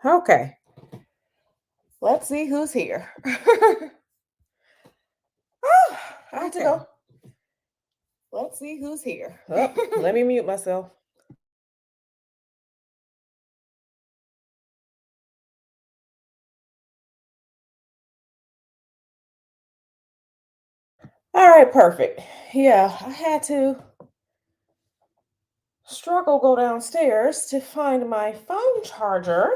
Okay, let's see who's here. I have to go. Let's see who's here. Oh, let me mute myself. All right, perfect. Yeah, I had to struggle go downstairs to find my phone charger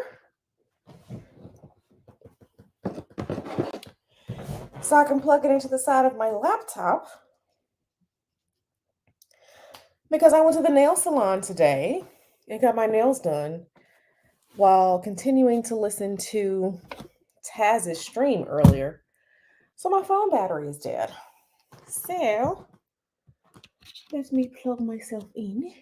so I can plug it into the side of my laptop because I went to the nail salon today and got my nails done while continuing to listen to Taz's stream earlier. So my phone battery is dead. So let me plug myself in.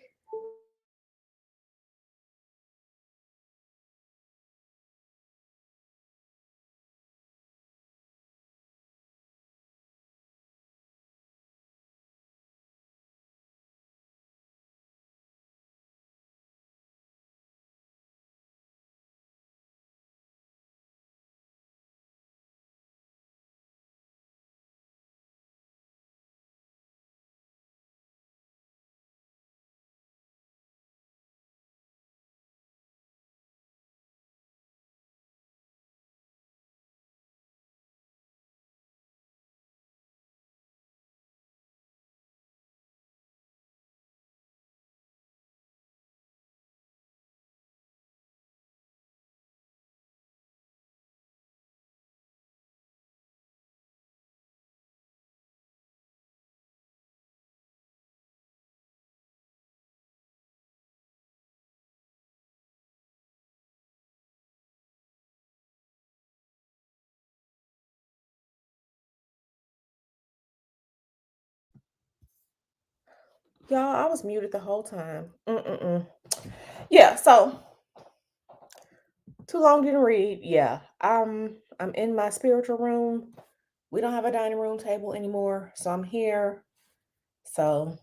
Y'all, I was muted the whole time. Yeah, so too long didn't read. Yeah, I'm in my spiritual room. We don't have a dining room table anymore, so I'm here. So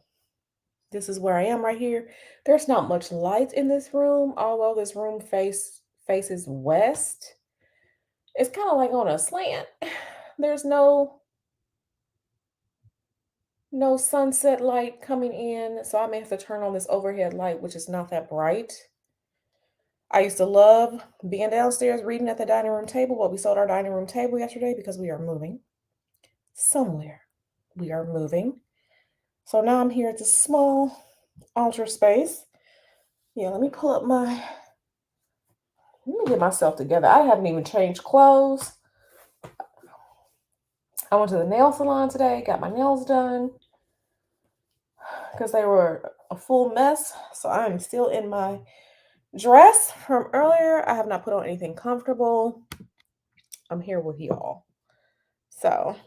this is where I am right here. There's not much light in this room, although this room faces west. It's kind of like on a slant. There's no sunset light coming in, so I may have to turn on this overhead light, which is not that bright. I used to love being downstairs reading at the dining room table, but we sold our dining room table yesterday because we are moving somewhere. We are moving. So now I'm here at this small altar space. Yeah, let me get myself together. I haven't even changed clothes. I went to the nail salon today, got my nails done because they were a full mess. So I'm still in my dress from earlier. I have not put on anything comfortable. I'm here with y'all. So,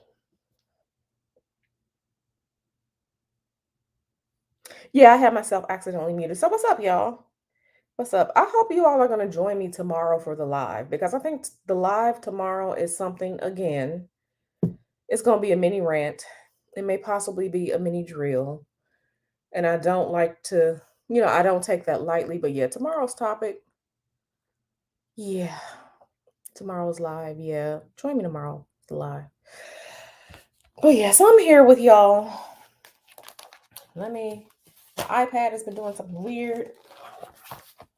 yeah, I had myself accidentally muted. So, what's up, y'all? What's up? I hope you all are going to join me tomorrow for the live because I think the live tomorrow is something, again, it's going to be a mini rant. It may possibly be a mini drill. And I don't like to, I don't take that lightly. But yeah, tomorrow's topic, yeah, tomorrow's live. Yeah, join me tomorrow, the live. But yeah, so I'm here with y'all. My iPad has been doing something weird.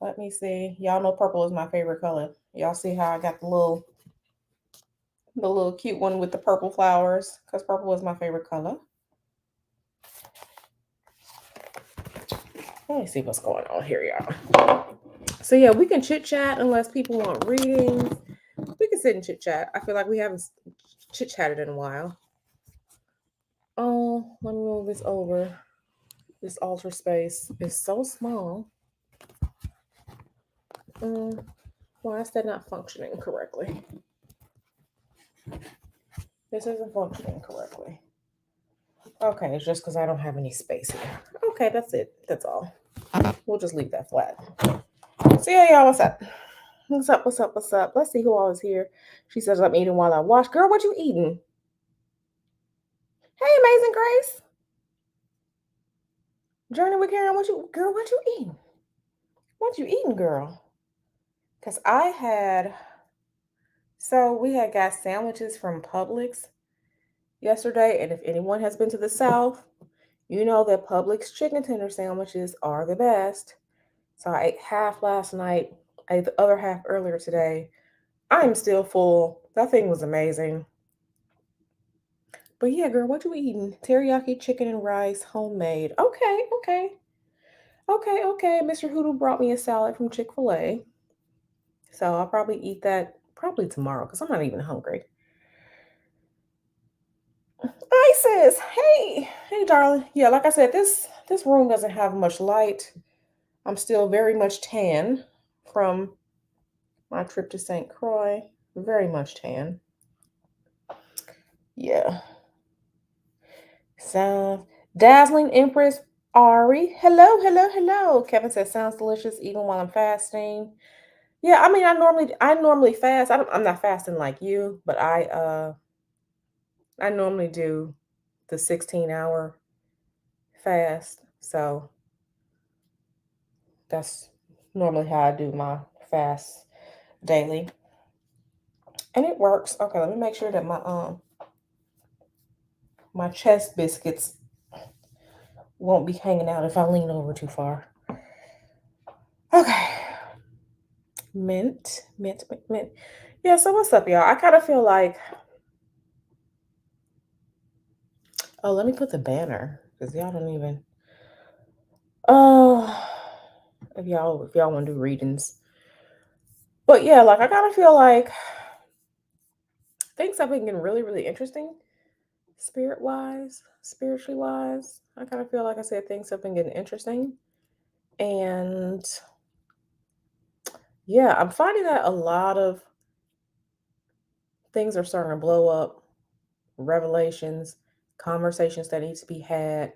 Let me see. Y'all know purple is my favorite color. Y'all see how I got the little cute one with the purple flowers because purple is my favorite color. Let me see what's going on here, y'all. So yeah, we can chit chat unless people want readings. We can sit and chit chat. I feel like we haven't chit chatted in a while. Oh, let me move this over. This altar space is so small. Why is that not functioning correctly? This isn't functioning correctly. Okay, it's just because I don't have any space here. Okay, that's it. That's all. We'll just leave that flat. So yeah, y'all, what's up? What's up? What's up? What's up? Let's see who all is here. She says I'm eating while I watch. Girl, what you eating? Hey, Amazing Grace. Journey with Karen, what you eating? What you eating, girl? Because we had got sandwiches from Publix yesterday. And if anyone has been to the South, you know that Publix chicken tender sandwiches are the best. So I ate half last night, I ate the other half earlier today. I'm still full. That thing was amazing. But yeah, girl, what you eating? Teriyaki chicken and rice, homemade. Okay, okay. Okay, okay. Mr. Hoodoo brought me a salad from Chick-fil-A. So I'll probably eat that probably tomorrow because I'm not even hungry. Hi sis. Hey. Hey darling. Yeah, like I said, this room doesn't have much light. I'm still very much tan from my trip to St. Croix. Very much tan. Yeah. Sounds dazzling Empress Ari. Hello, hello, hello. Kevin says sounds delicious even while I'm fasting. Yeah, I mean I normally fast. I'm not fasting like you, but I normally do the 16-hour fast. So that's normally how I do my fast daily. And it works. Okay, let me make sure that my chest biscuits won't be hanging out if I lean over too far. Okay. Mint, mint, mint, mint. Yeah, so what's up, y'all? I kind of feel like, oh, let me put the banner because y'all don't even. Oh, if y'all want to do readings, but yeah, like I kind of feel like things have been getting really, really interesting, spirit wise, spiritually wise. I kind of feel like I said things have been getting interesting, and yeah, I'm finding that a lot of things are starting to blow up. Revelations, conversations that need to be had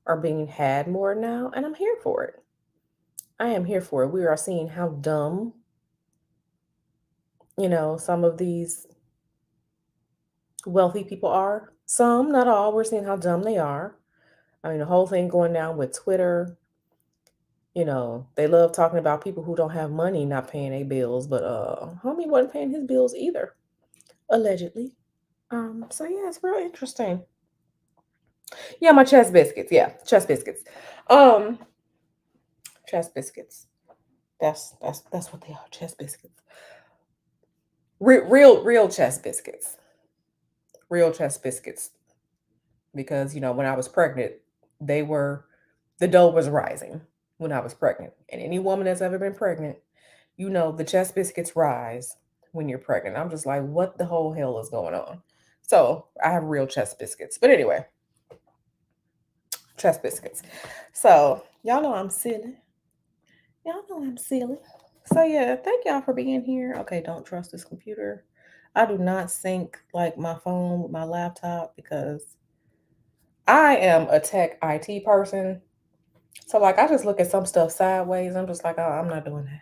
are being had more now, and I'm here for it. I am here for it. We are seeing how dumb, some of these wealthy people are. Some, not all. We're seeing how dumb they are. I mean, the whole thing going down with Twitter, they love talking about people who don't have money not paying their bills, but homie wasn't paying his bills either, allegedly. So yeah, it's real interesting. Yeah, my chest biscuits. Yeah, chest biscuits. Um, chest biscuits. That's what they are, chest biscuits. Real chest biscuits. Real chest biscuits. Because when I was pregnant, they were the dough was rising when I was pregnant. And any woman that's ever been pregnant, the chest biscuits rise when you're pregnant. I'm just like, what the whole hell is going on? So I have real chest biscuits. But anyway, chest biscuits. So y'all know I'm silly. Y'all know I'm silly. So yeah, thank y'all for being here. Okay, don't trust this computer. I do not sync like my phone with my laptop because I am a tech IT person. So like I just look at some stuff sideways. I'm just like, oh, I'm not doing that.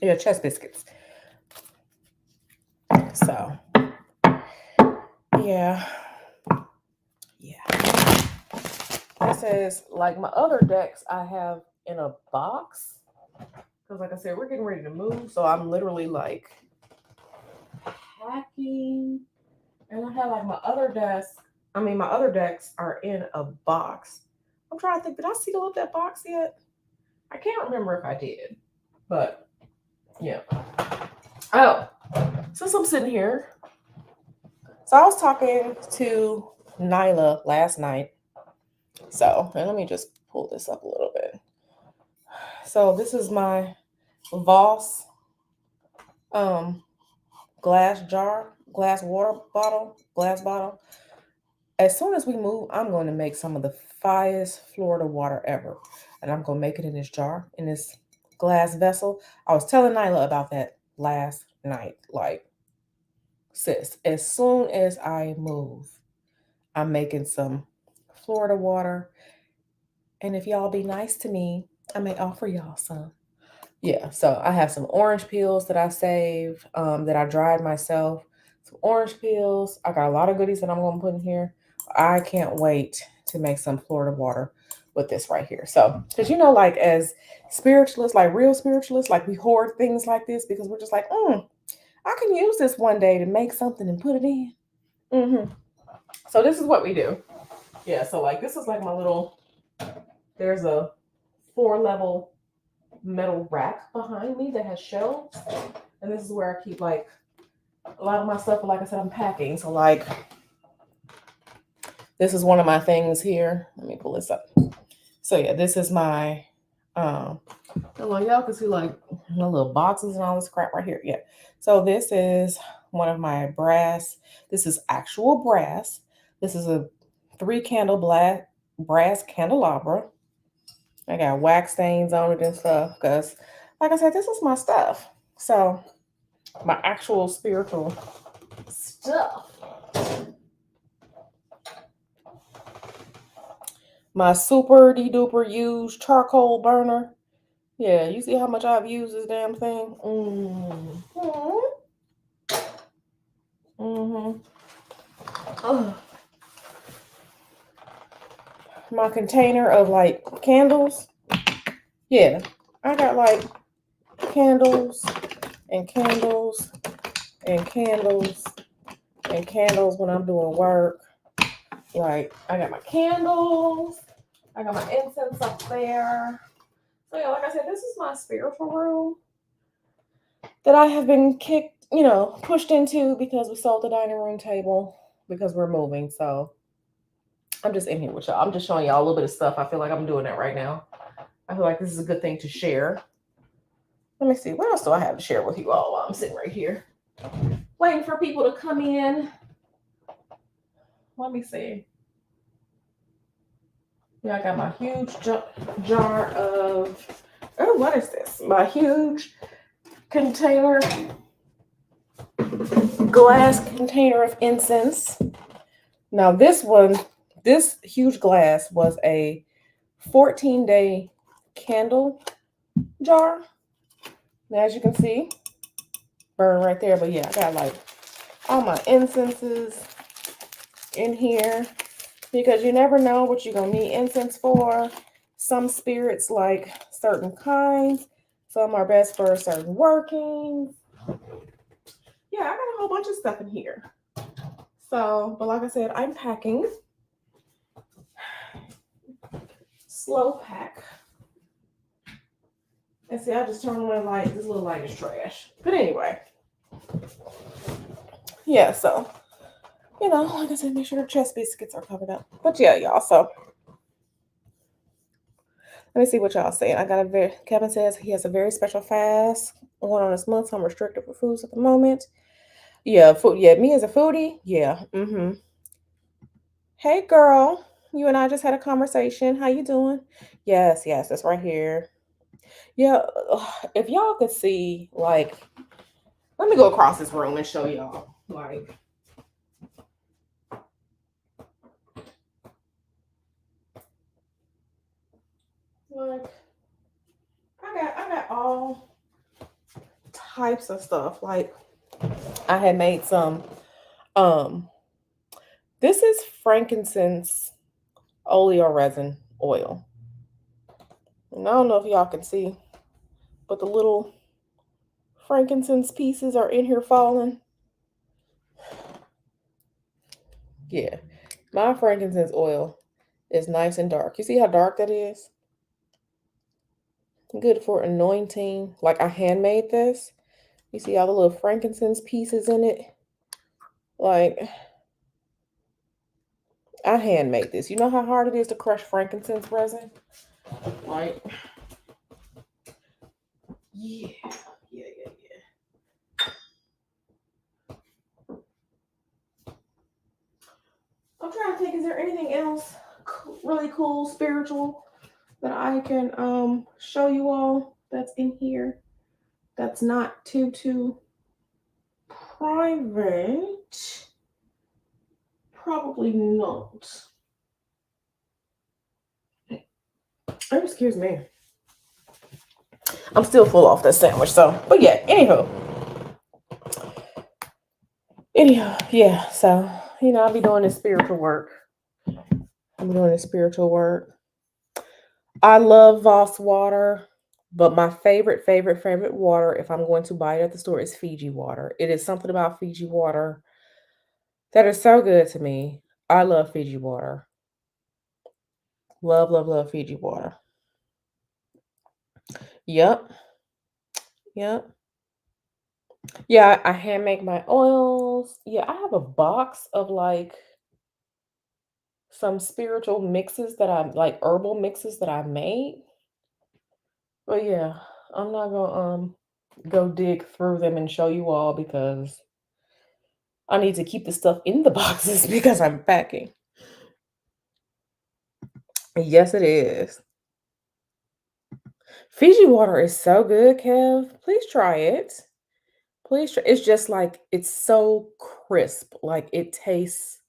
Yeah, chest biscuits. So yeah. Yeah. It says like my other decks I have in a box. Because like I said, we're getting ready to move. So I'm literally like packing. And I have like my other decks are in a box. I'm trying to think, did I seal up that box yet? I can't remember if I did. But yeah. Oh, since I'm sitting here, so I was talking to Nyla last night. So, and let me just pull this up a little bit. So this is my Voss um glass jar, glass bottle. As soon as we move, I'm going to make some of the finest Florida water ever. And I'm going to make it in this jar, in this glass vessel. I was telling Nyla about that last night. Like, sis, as soon as I move, I'm making some Florida water. And if y'all be nice to me, I may offer y'all some. Yeah, so I have some orange peels that I saved, that I dried myself. Some orange peels. I got a lot of goodies that I'm going to put in here. I can't wait to make some Florida water. with this right here. So, because like as spiritualists, like real spiritualists, like we hoard things like this because we're just like, I can use this one day to make something and put it in. So this is what we do. Yeah. So like this is like my little. There's a 4-level metal rack behind me that has shelves, and this is where I keep like a lot of my stuff. But like I said, I'm packing, so like this is one of my things here. Let me pull this up. So yeah, this is my y'all can see like the little boxes and all this crap right here. Yeah. So this is one of my brass. This is actual brass. This is a 3-candle brass candelabra. I got wax stains on it and stuff because, like I said, this is my stuff. So my actual spiritual stuff. My super duper used charcoal burner. Yeah, you see how much I've used this damn thing? My container of like candles. Yeah, I got like candles and candles and candles and candles when I'm doing work. Like I got my candles, I got my incense up there. So yeah, like I said, this is my spiritual room that I have been pushed into because we sold the dining room table because we're moving. So I'm just in here with y'all. I'm just showing y'all a little bit of stuff. I feel like I'm doing that right now. I feel like this is a good thing to share. Let me see. What else do I have to share with you all while I'm sitting right here? Waiting for people to come in. Let me see. Yeah, I got my huge jar of, what is this? My huge container, glass container of incense. Now this huge glass was a 14-day candle jar. Now, as you can see, burn right there. But yeah, I got like all my incenses in here because you never know what you're gonna need incense for. Some spirits like certain kinds. Some are best for certain workings. Yeah, I got a whole bunch of stuff in here. So, but like I said, I'm packing. Slow pack. And see, I just turned on the light. This little light is trash. But anyway. Yeah, so, like I said, make sure the chest biscuits are covered up. But yeah, y'all, so. Let me see what y'all saying. Kevin says he has a very special fast going on this month, so I'm restricted for foods at the moment. Yeah, food. Yeah, me as a foodie. Yeah. Hey, girl. You and I just had a conversation. How you doing? Yes, that's right here. Yeah, if y'all could see, like, let me go across this room and show y'all, like, I got all types of stuff. Like, I had made some, this is frankincense oleoresin oil. And I don't know if y'all can see, but the little frankincense pieces are in here falling. Yeah, my frankincense oil is nice and dark. You see how dark that is? Good for anointing. Like I handmade this. You see all the little frankincense pieces in it? Like I handmade this. You know how hard it is to crush frankincense resin? Like, yeah. I'm trying to think, is there anything else really cool, spiritual that I can show you all that's in here that's not too private? Probably not. Oh, excuse me. I'm still full off that sandwich, so but yeah, anyhow, yeah, so I'll be doing this spiritual work. I'm doing this spiritual work. I love Voss water, but my favorite water, if I'm going to buy it at the store, is Fiji water. It is something about Fiji water that is so good to me. I love Fiji water. Love, love, love Fiji water. Yep, yep. Yeah, I hand make my oils. Yeah, I have a box of like some spiritual mixes that I like herbal mixes that I made. But yeah, I'm not gonna go dig through them and show you all because I need to keep the stuff in the boxes because I'm packing. Yes, it is. Fiji water is so good, Kev. Please try it. Please try. It's just like it's so crisp. Like it tastes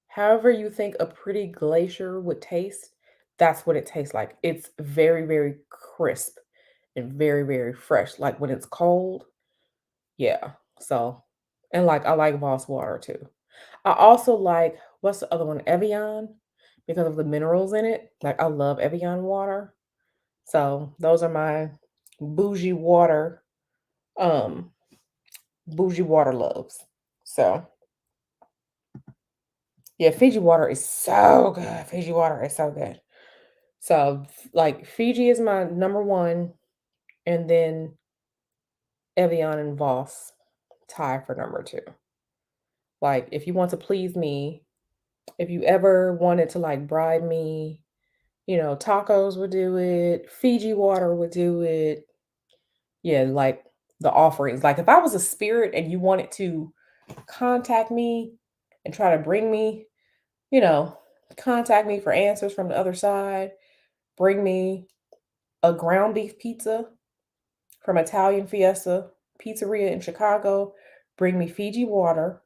however you think a pretty glacier would taste. That's what it tastes like. It's very, very crisp and very, very fresh. Like when it's cold. Yeah. So, and like I like Voss water too. I also like what's the other one? Evian because of the minerals in it. Like I love Evian water. So those are my bougie water, um, bougie water loves. So yeah, Fiji water is so good. Fiji water is so good. So like Fiji is my number one, and then Evian and Voss tie for number two. Like if you want to please me, if you ever wanted to like bribe me, tacos would do it, Fiji water would do it. Yeah, like the offerings. Like if I was a spirit and you wanted to contact me and try to bring me, you know, contact me for answers from the other side, bring me a ground beef pizza from Italian Fiesta Pizzeria in Chicago, bring me Fiji water,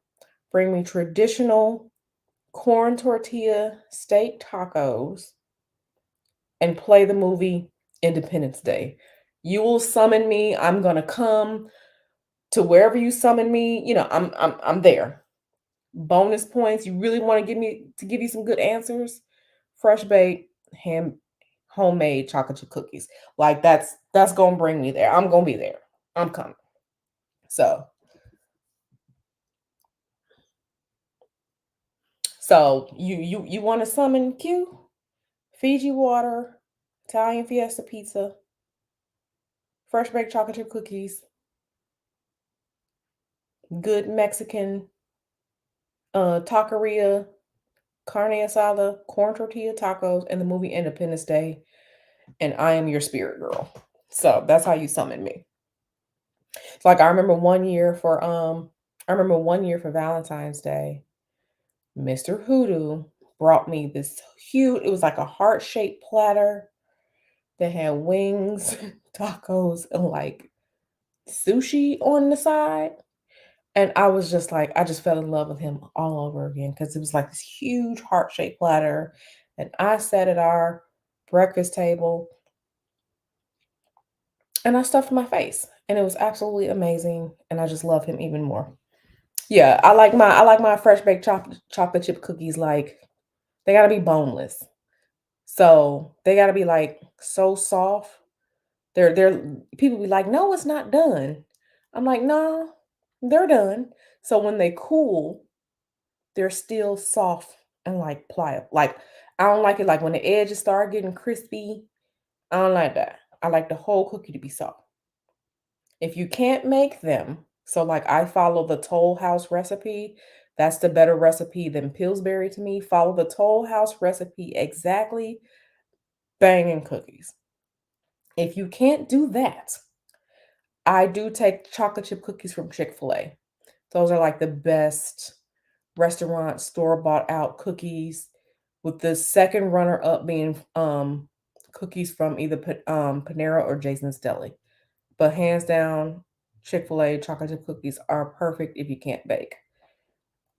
bring me traditional corn tortilla steak tacos, and play the movie Independence Day. You will summon me. I'm gonna come to wherever you summon me. I'm there. Bonus points. You really want to give you some good answers? Fresh baked, hand homemade chocolate chip cookies. Like that's gonna bring me there. I'm gonna be there. I'm coming. So you want to summon Q? Fiji water, Italian Fiesta pizza, fresh baked chocolate chip cookies, good Mexican taqueria, carne asada, corn tortilla tacos, and the movie Independence Day. And I am your spirit girl. So that's how you summon me. It's like I remember one year for Valentine's Day, Mr. Hoodoo brought me this huge, it was like a heart-shaped platter that had wings, tacos, and like sushi on the side. And I was just like, I just fell in love with him all over again because it was like this huge heart-shaped platter. And I sat at our breakfast table and I stuffed my face. And it was absolutely amazing. And I just love him even more. Yeah, I like my fresh baked chocolate chip cookies like they gotta be boneless. So they gotta be like so soft. They're people be like, no, it's not done. I'm like, no, they're done. So when they cool, they're still soft and like pliable. Like I don't like it like when the edges start getting crispy. I don't like that. I like the whole cookie to be soft. If you can't make them, so like I follow the Toll House recipe, that's the better recipe than Pillsbury to me. Follow the Toll House recipe exactly, banging cookies. If you can't do that, I do take chocolate chip cookies from Chick-fil-A. Those are like the best restaurant store bought out cookies, with the second runner up being cookies from either Panera or Jason's Deli. But hands down, Chick-fil-A chocolate chip cookies are perfect if you can't bake.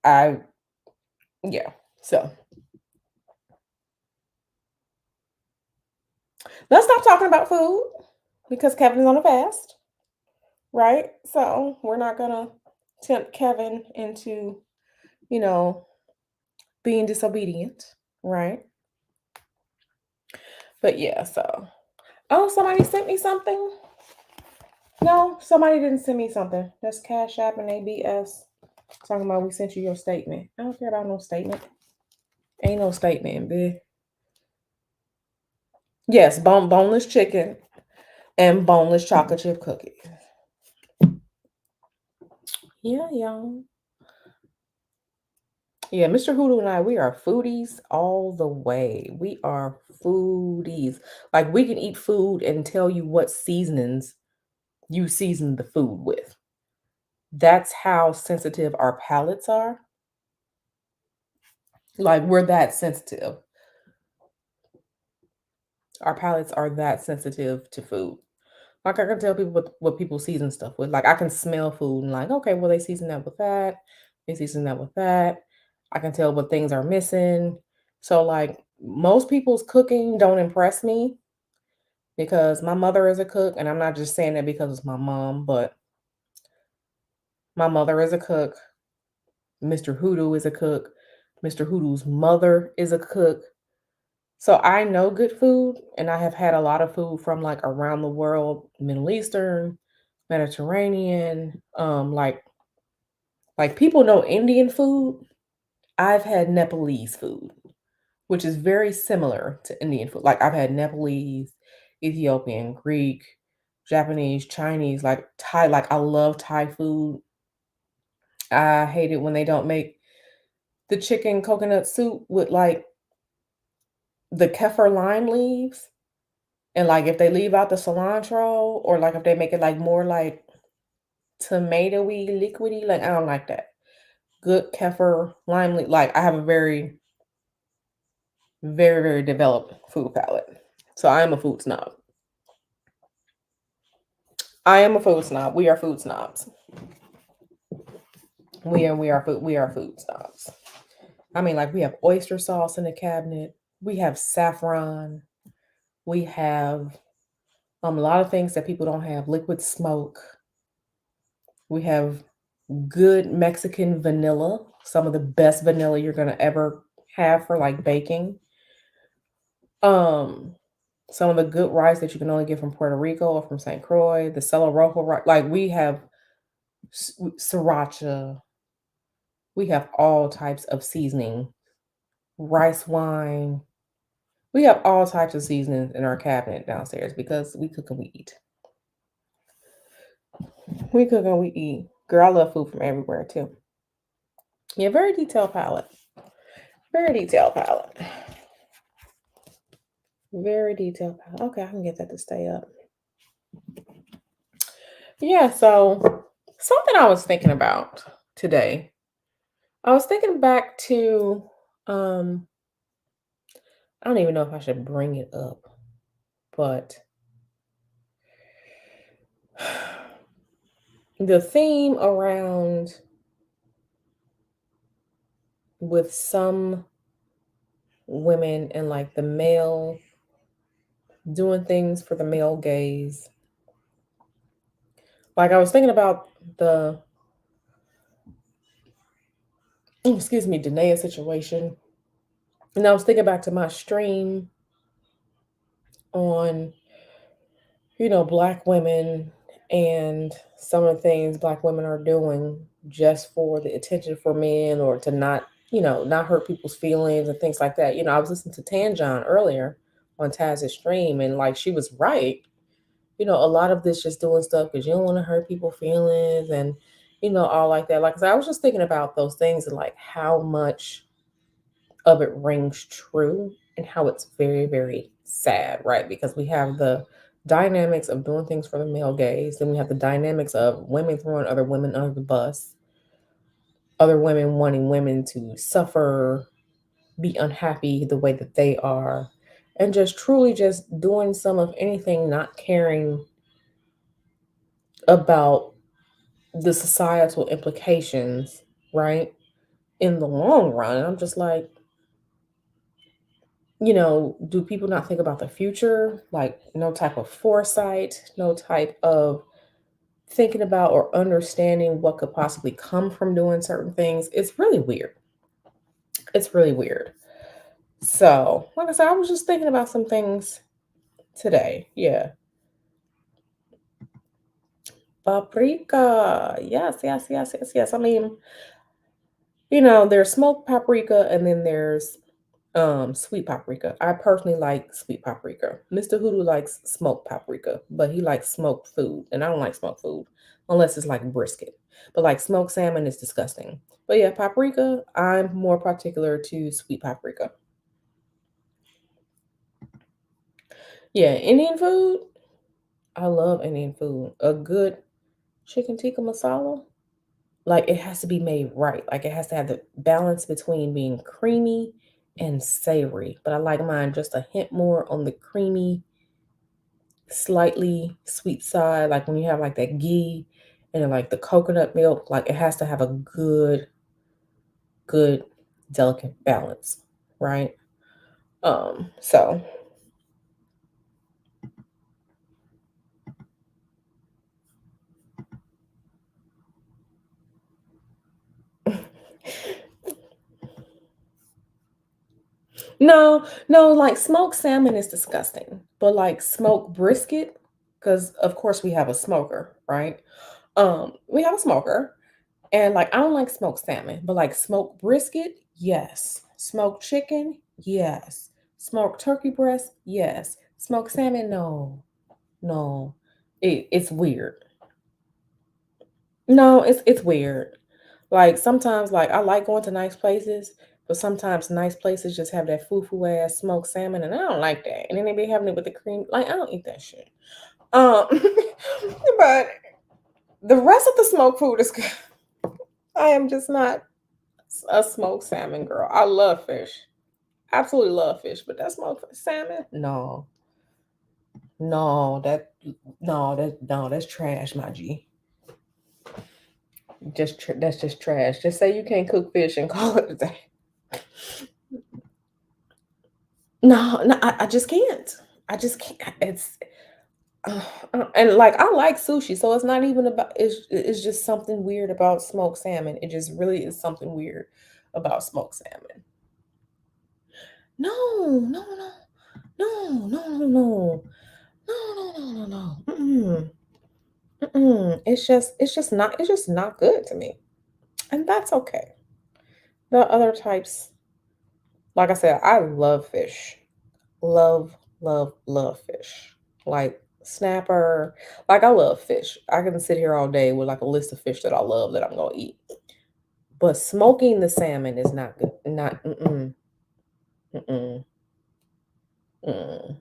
I Yeah. So let's stop talking about food because Kevin's on a fast, right? So we're not gonna tempt Kevin into, you know, being disobedient, right? But yeah, so oh, somebody sent me something. No, somebody didn't send me something. That's Cash App and ABS. Talking about we sent you your statement. I don't care about no statement. Ain't no statement, bitch. Yes, boneless chicken and boneless chocolate chip cookies. Yeah, y'all. Yeah, Mr. Hoodoo and I, we are foodies all the way. We are foodies. Like we can eat food and tell you what seasonings you season the food with. That's how sensitive our palates are. Like we're that sensitive. Our palates are that sensitive to food. Like I can tell people what people season stuff with. Like I can smell food and like, okay, well they season that with that. They season that with that. I can tell what things are missing. So like most people's cooking don't impress me because my mother is a cook, and I'm not just saying that because it's my mom, but my mother is a cook. Mr. Hoodoo is a cook. Mr. Hoodoo's mother is a cook. So I know good food, and I have had a lot of food from like around the world, Middle Eastern, Mediterranean, like people know Indian food. I've had Nepalese food, which is very similar to Indian food. Like I've had Nepalese, Ethiopian, Greek, Japanese, Chinese, like Thai. Like I love Thai food. I hate it when they don't make the chicken coconut soup with like the kefir lime leaves. And like if they leave out the cilantro, or like if they make it like more like tomatoey, liquidy, like I don't like that. Good kefir lime leaf. Like I have a very, very, very developed food palate. So I am a food snob. I am a food snob. We are food snobs. We are food snobs. I mean, like we have oyster sauce in the cabinet. We have saffron. We have a lot of things that people don't have. Liquid smoke. We have good Mexican vanilla. Some of the best vanilla you're gonna ever have for like baking. Um, some of the good rice that you can only get from Puerto Rico or from St. Croix, the Celo Rojo rice. Like we have sriracha. We have all types of seasoning, rice wine. We have all types of seasonings in our cabinet downstairs because we cook and we eat. We cook and we eat. Girl, I love food from everywhere too. Yeah, very detailed palette. Very detailed palette. Very detailed palette. Okay, I can get that to stay up. Yeah, so something I was thinking about today. I was thinking back to um I don't even know if I should bring it up, but the theme around with some women and like the male doing things for the male gaze. Like I was thinking about the excuse me, Danae situation. And I was thinking back to my stream on, black women and some of the things black women are doing just for the attention for men or to not, not hurt people's feelings and things like that. I was listening to Tanjon earlier on Taz's stream, and like she was right. A lot of this just doing stuff because you don't want to hurt people's feelings and all like that. Like I said, I was just thinking about those things and like how much of it rings true and how it's very, very sad, right? Because we have the dynamics of doing things for the male gaze, then we have the dynamics of women throwing other women under the bus, other women wanting women to suffer, be unhappy the way that they are, and just truly just doing some of anything, not caring about the societal implications, right? In the long run. And I'm just like, do people not think about the future? Like, no type of foresight, no type of thinking about or understanding what could possibly come from doing certain things. It's really weird. It's really weird. So, like I said, I was just thinking about some things today. Yeah. Paprika. Yes, yes, yes, yes, yes. I mean, there's smoked paprika and then there's sweet paprika. I personally like sweet paprika. Mr. Hoodoo likes smoked paprika, but he likes smoked food, and I don't like smoked food unless it's like brisket. But like smoked salmon is disgusting. But yeah, paprika, I'm more particular to sweet paprika. Yeah, Indian food, I love Indian food. A good chicken tikka masala, like it has to be made right. Like it has to have the balance between being creamy and savory. But I like mine just a hint more on the creamy, slightly sweet side. Like when you have like that ghee and then like the coconut milk, like it has to have a good, delicate balance, right? So no, no, like smoked salmon is disgusting. But like smoked brisket, because of course we have a smoker, right? We have a smoker, and like I don't like smoked salmon, but like smoked brisket, yes. Smoked chicken, yes. Smoked turkey breast, yes. Smoked salmon, no. No. It's weird. No, it's weird. Like sometimes like I like going to nice places, but sometimes nice places just have that foo-foo ass smoked salmon and I don't like that. And then they be having it with the cream. Like I don't eat that shit. Um but the rest of the smoked food is good. I am just not a smoked salmon girl. I love fish. Absolutely love fish, but that smoked salmon? No. No, no, that's trash, my G. That's just trash. Just say you can't cook fish and call it a day. No, no, I just can't. I just can't. Uh, and like I like sushi, so it's not even about. It's just something weird about smoked salmon. It just really is something weird about smoked salmon. No, no, no, no, no, no, no, no, no, no, no, no. Mm-mm, mm-mm. It's just not good to me, and that's okay. The other types, like I said, I love fish. Love, love, love fish. Like snapper. Like I love fish. I can sit here all day with like a list of fish that I love that I'm gonna eat. But smoking the salmon is not good. Not mm-mm, mm.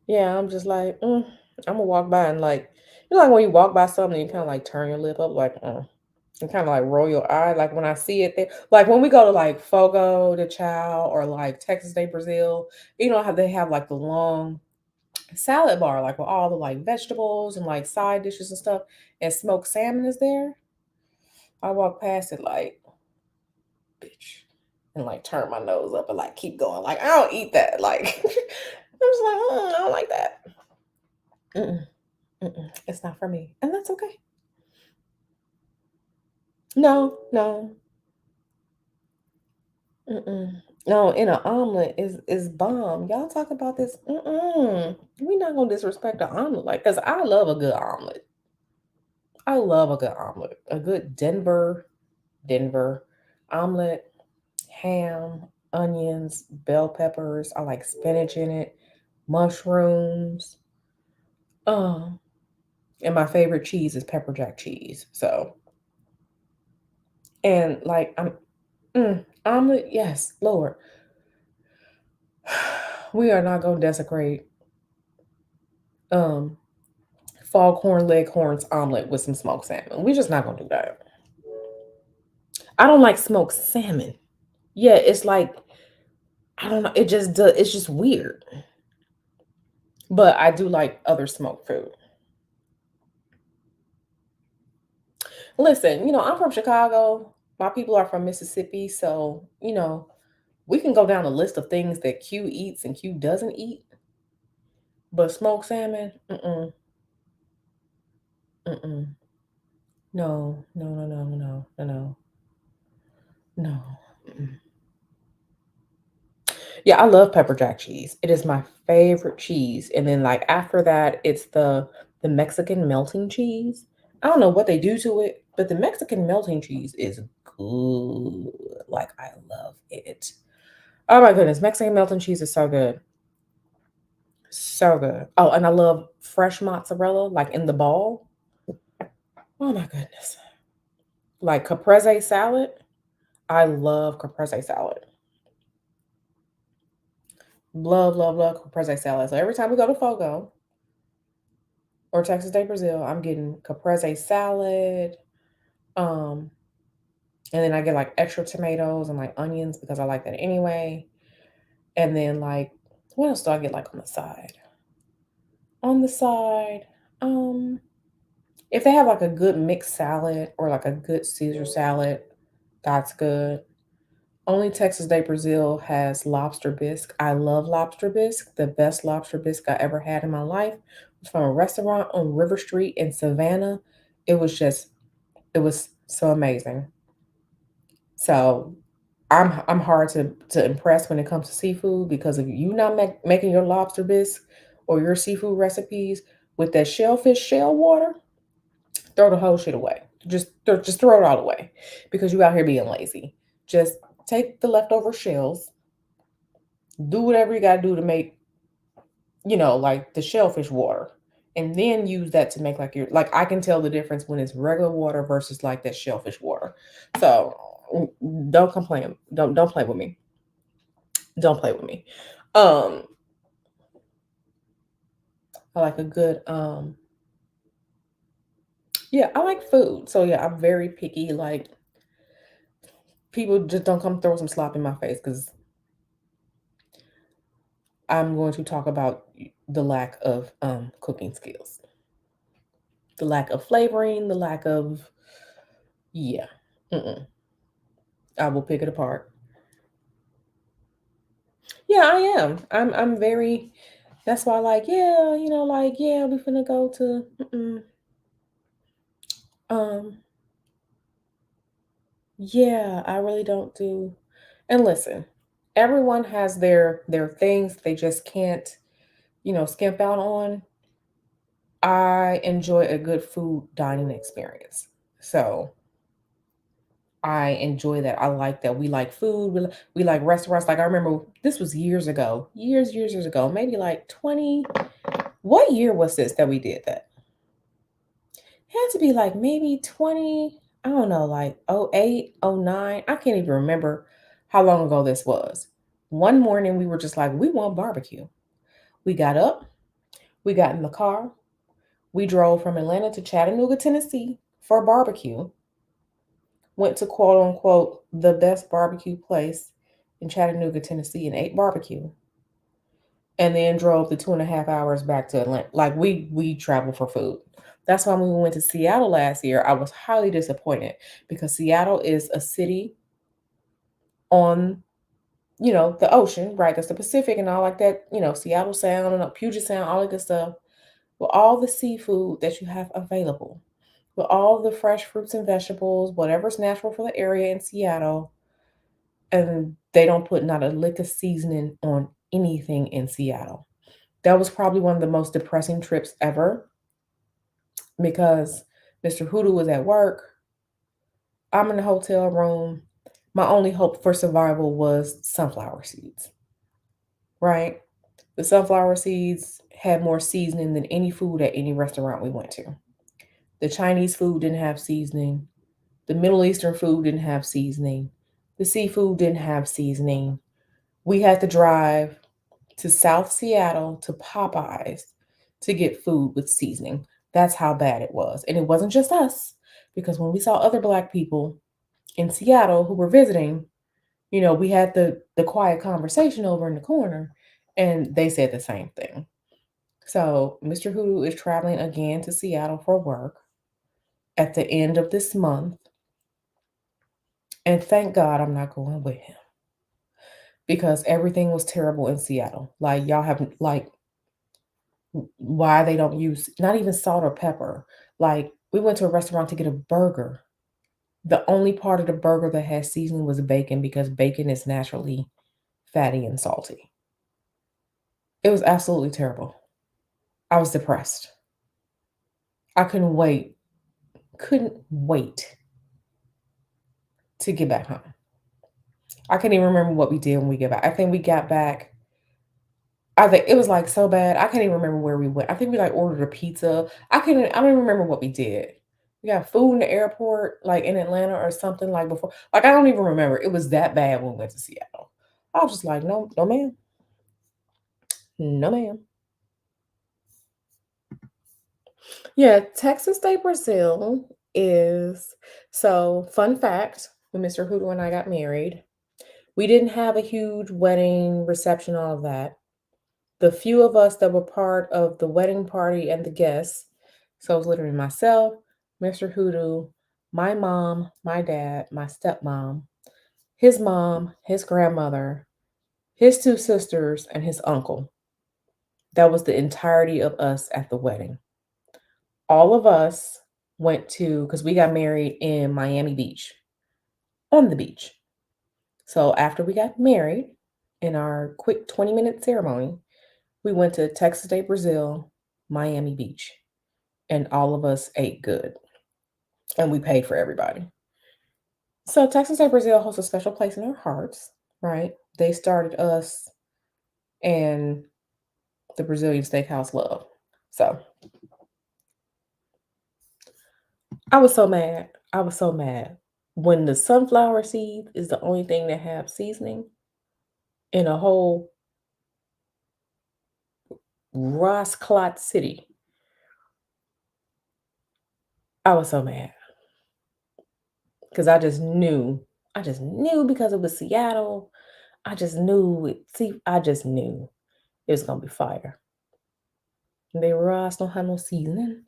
Yeah, I'm just like, I'm gonna walk by and like, like when you walk by something, you kind of like turn your lip up, like, and kind of like roll your eye. Like when I see it there, like when we go to like Fogo de Chao or like Texas de Brazil, how they have like the long salad bar, like with all the like vegetables and like side dishes and stuff, and smoked salmon is there. I walk past it like, bitch, and like turn my nose up and like keep going. Like I don't eat that. Like I'm just like, I don't like that. Mm-mm, mm-mm, it's not for me, and that's okay. No, no, mm-mm. No, in an omelet is bomb. Y'all talk about this. We not gonna disrespect the omelet, like, cause I love a good omelet. I love a good omelet, a good Denver omelet, ham, onions, bell peppers. I like spinach in it, mushrooms. Um, and my favorite cheese is pepper jack cheese. So, and like omelet, yes, Lord. We are not gonna desecrate um foghorn leghorns omelet with some smoked salmon. We're just not gonna do that. I don't like smoked salmon. Yeah, it's like I don't know. It just does. It's just weird. But I do like other smoked food. Listen, I'm from Chicago. My people are from Mississippi, so we can go down a list of things that Q eats and Q doesn't eat. But smoked salmon, mm-mm. No, no, no, no, no, no, no, no. Mm-mm. Yeah, I love pepper jack cheese. It is my favorite cheese. And then like after that, it's the Mexican melting cheese. I don't know what they do to it, but the Mexican melting cheese is good. Like I love it. Oh my goodness, Mexican melting cheese is so good. So good. Oh, and I love fresh mozzarella, like in the ball. Oh my goodness. Like caprese salad. I love caprese salad. Love, love, love caprese salad. So every time we go to Fogo or Texas Day Brazil, I'm getting caprese salad. Um, and then I get like extra tomatoes and like onions because I like that anyway. And then like what else do I get like on the side? On the side, um, if they have like a good mixed salad or like a good Caesar salad, that's good. Only Texas Day Brazil has lobster bisque. I love lobster bisque. The best lobster bisque I ever had in my life was from a restaurant on River Street in Savannah. It was just, it was so amazing. So I'm hard to impress when it comes to seafood because if you not making your lobster bisque or your seafood recipes with that shellfish shell water, throw the whole shit away. Just throw it all away because you out here being lazy. Just take the leftover shells, do whatever you gotta do to make, like the shellfish water. And then use that to make like your like I can tell the difference when it's regular water versus like that shellfish water. So don't complain. Don't play with me. Don't play with me. Um, I like a good yeah, I like food. So yeah, I'm very picky. Like people just don't come throw some slop in my face because I'm going to talk about the lack of cooking skills, the lack of flavoring, the lack of yeah. Mm-mm. I will pick it apart. Yeah, I am. I'm very. That's why, like, yeah, like, yeah, we finna go to. Um, yeah, I really don't do. And listen, everyone has their things they just can't, skimp out on. I enjoy a good food dining experience. So I enjoy that. I like that. We like food. We like restaurants. Like I remember this was years ago, years ago, maybe like 20. What year was this that we did that? It had to be like maybe 20, I don't know, like oh 08, oh 09. I can't even remember how long ago this was. One morning we were just like, we want barbecue. We got up, we got in the car, we drove from Atlanta to Chattanooga, Tennessee for barbecue. Went to quote unquote the best barbecue place in Chattanooga, Tennessee, and ate barbecue. And then drove the 2.5 hours back to Atlanta. Like we travel for food. That's why when we went to Seattle last year, I was highly disappointed because Seattle is a city on, the ocean, right? That's the Pacific and all like that, Seattle Sound and Puget Sound, all that good stuff. With all the seafood that you have available, with all the fresh fruits and vegetables, whatever's natural for the area in Seattle, and they don't put not a lick of seasoning on anything in Seattle. That was probably one of the most depressing trips ever because Mr. Hoodoo was at work. I'm in the hotel room. My only hope for survival was sunflower seeds, right? The sunflower seeds had more seasoning than any food at any restaurant we went to. The Chinese food didn't have seasoning. The Middle Eastern food didn't have seasoning. The seafood didn't have seasoning. We had to drive to South Seattle to Popeyes to get food with seasoning. That's how bad it was. And it wasn't just us, because when we saw other Black people in Seattle who were visiting, we had the quiet conversation over in the corner and they said the same thing. So Mr. Hoodoo is traveling again to Seattle for work at the end of this month. And thank God I'm not going with him because everything was terrible in Seattle. Like y'all have like why they don't use not even salt or pepper. Like we went to a restaurant to get a burger. The only part of the burger that had seasoning was bacon because bacon is naturally fatty, and salty. It was absolutely terrible. I was depressed. I couldn't wait to get back home. I can't even remember what we did when we get back. I think we got back. I think it was like so bad. I can't even remember where we went. I think we like ordered a pizza. I don't even remember what we did. We got food in the airport, like in Atlanta or something like before. Like I don't even remember. It was that bad when we went to Seattle. I was just like, no, no, ma'am. No, ma'am. Yeah, Texas de Brazil is so fun fact when Mr. Hoodoo and I got married. We didn't have a huge wedding reception, all of that. The few of us that were part of the wedding party and the guests, so it was literally myself, Mr. Hoodoo, my mom, my dad, my stepmom, his mom, his grandmother, his two sisters, and his uncle. That was the entirety of us at the wedding. All of us went to, because we got married in Miami Beach, on the beach. So after we got married, in our quick 20-minute ceremony, we went to Texas de Brazil, Miami Beach, and all of us ate good, and we paid for everybody. So Texas de Brazil holds a special place in our hearts, right? They started us and the Brazilian steakhouse love. So I was so mad. I was so mad. When the sunflower seed is the only thing that have seasoning in a whole Rosclot city, I was so mad because I just knew because it was Seattle. I just knew it. See, I just knew it was gonna be fire. And they Ross don't have no seasoning.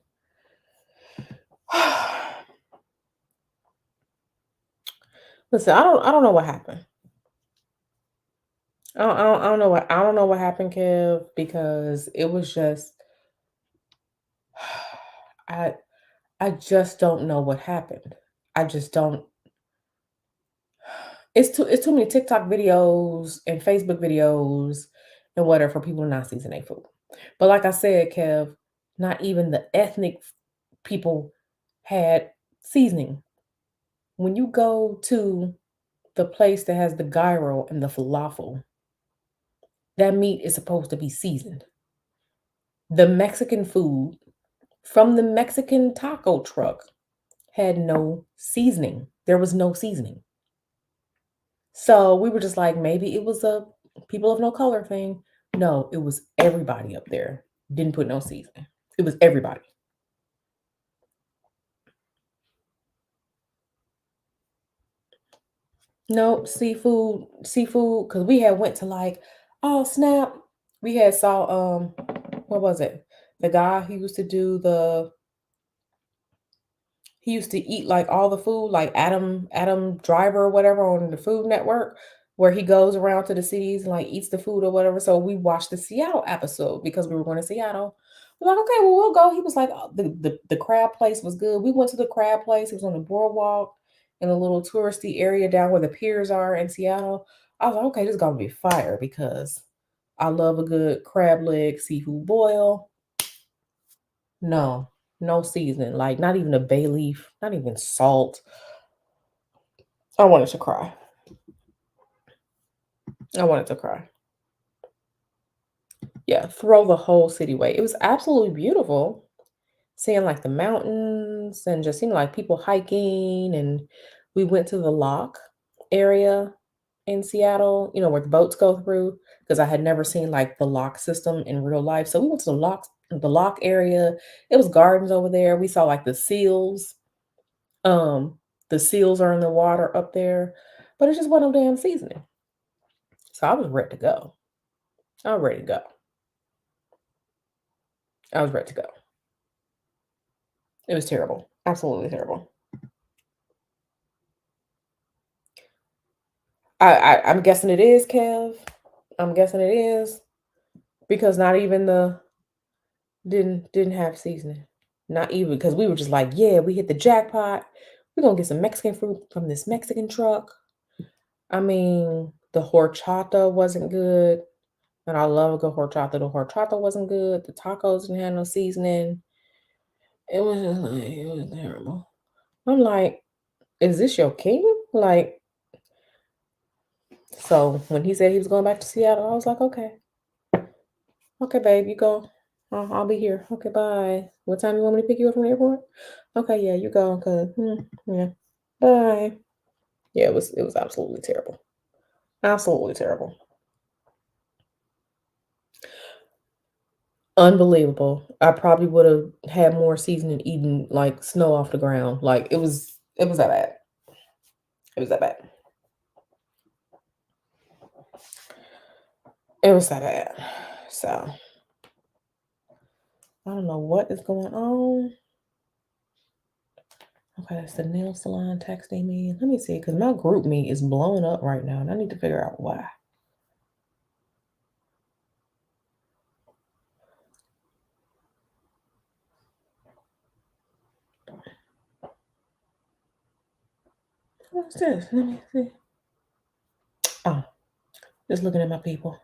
Listen, I don't know what happened. I don't know what happened, Kev, because it was just I I just don't know what happened. I just don't. It's too many TikTok videos and Facebook videos and whatever for people to not season their food. But like I said, Kev, not even the ethnic people had seasoning. When you go to the place that has the gyro and the falafel, that meat is supposed to be seasoned. The Mexican food from the Mexican taco truck had no seasoning. There was no seasoning. So we were just like, maybe it was a people of no color thing. No, it was everybody up there. Didn't put no seasoning. It was everybody. No seafood, because we had went to like, oh snap. We had saw what was it? The guy who used to do the he used to eat like all the food, like Adam Driver or whatever on the Food Network, where he goes around to the cities and like eats the food or whatever. So we watched the Seattle episode because we were going to Seattle. We're like, okay, well, we'll go. He was like, oh, the crab place was good. We went to the crab place. It was on the boardwalk in a little touristy area down where the piers are in Seattle. I was like, okay, this is gonna be fire because I love a good crab leg seafood boil. No, no seasoning, like not even a bay leaf, not even salt. I wanted to cry. I wanted to cry. Yeah, throw the whole city away. It was absolutely beautiful seeing like the mountains and just seeing like people hiking. And we went to the lock area in Seattle, where the boats go through, because I had never seen like the lock system in real life. So we went to the lock area. It was gardens over there. We saw like the seals. Um, the seals are in the water up there, but it just wasn't no damn seasoning. So I was ready to go. I was ready to go. I was ready to go. It was terrible. Absolutely terrible. I'm guessing it is, Kev. I'm guessing it is because not even the didn't have seasoning. Not even because we were just like, yeah, we hit the jackpot. We're gonna get some Mexican food from this Mexican truck. I mean, The horchata wasn't good. And I love a good horchata. The horchata wasn't good. The tacos didn't have no seasoning. It was just like, it was terrible. I'm like, is this your king? Like, so when he said he was going back to Seattle, I was like, okay, okay, babe, you go. I'll be here. Okay, bye. What time you want me to pick you up from the airport? Okay, yeah, you go. Cause yeah, bye. Yeah, it was absolutely terrible. Absolutely terrible. Unbelievable. I probably would have had more seasoning eating like snow off the ground. Like it was that bad. It was that bad. It was that bad. So I don't know what is going on. Okay, that's the nail salon texting me. Let me see, because my group me is blowing up right now, and I need to figure out why. What's this? Let me see. Oh, just looking at my people.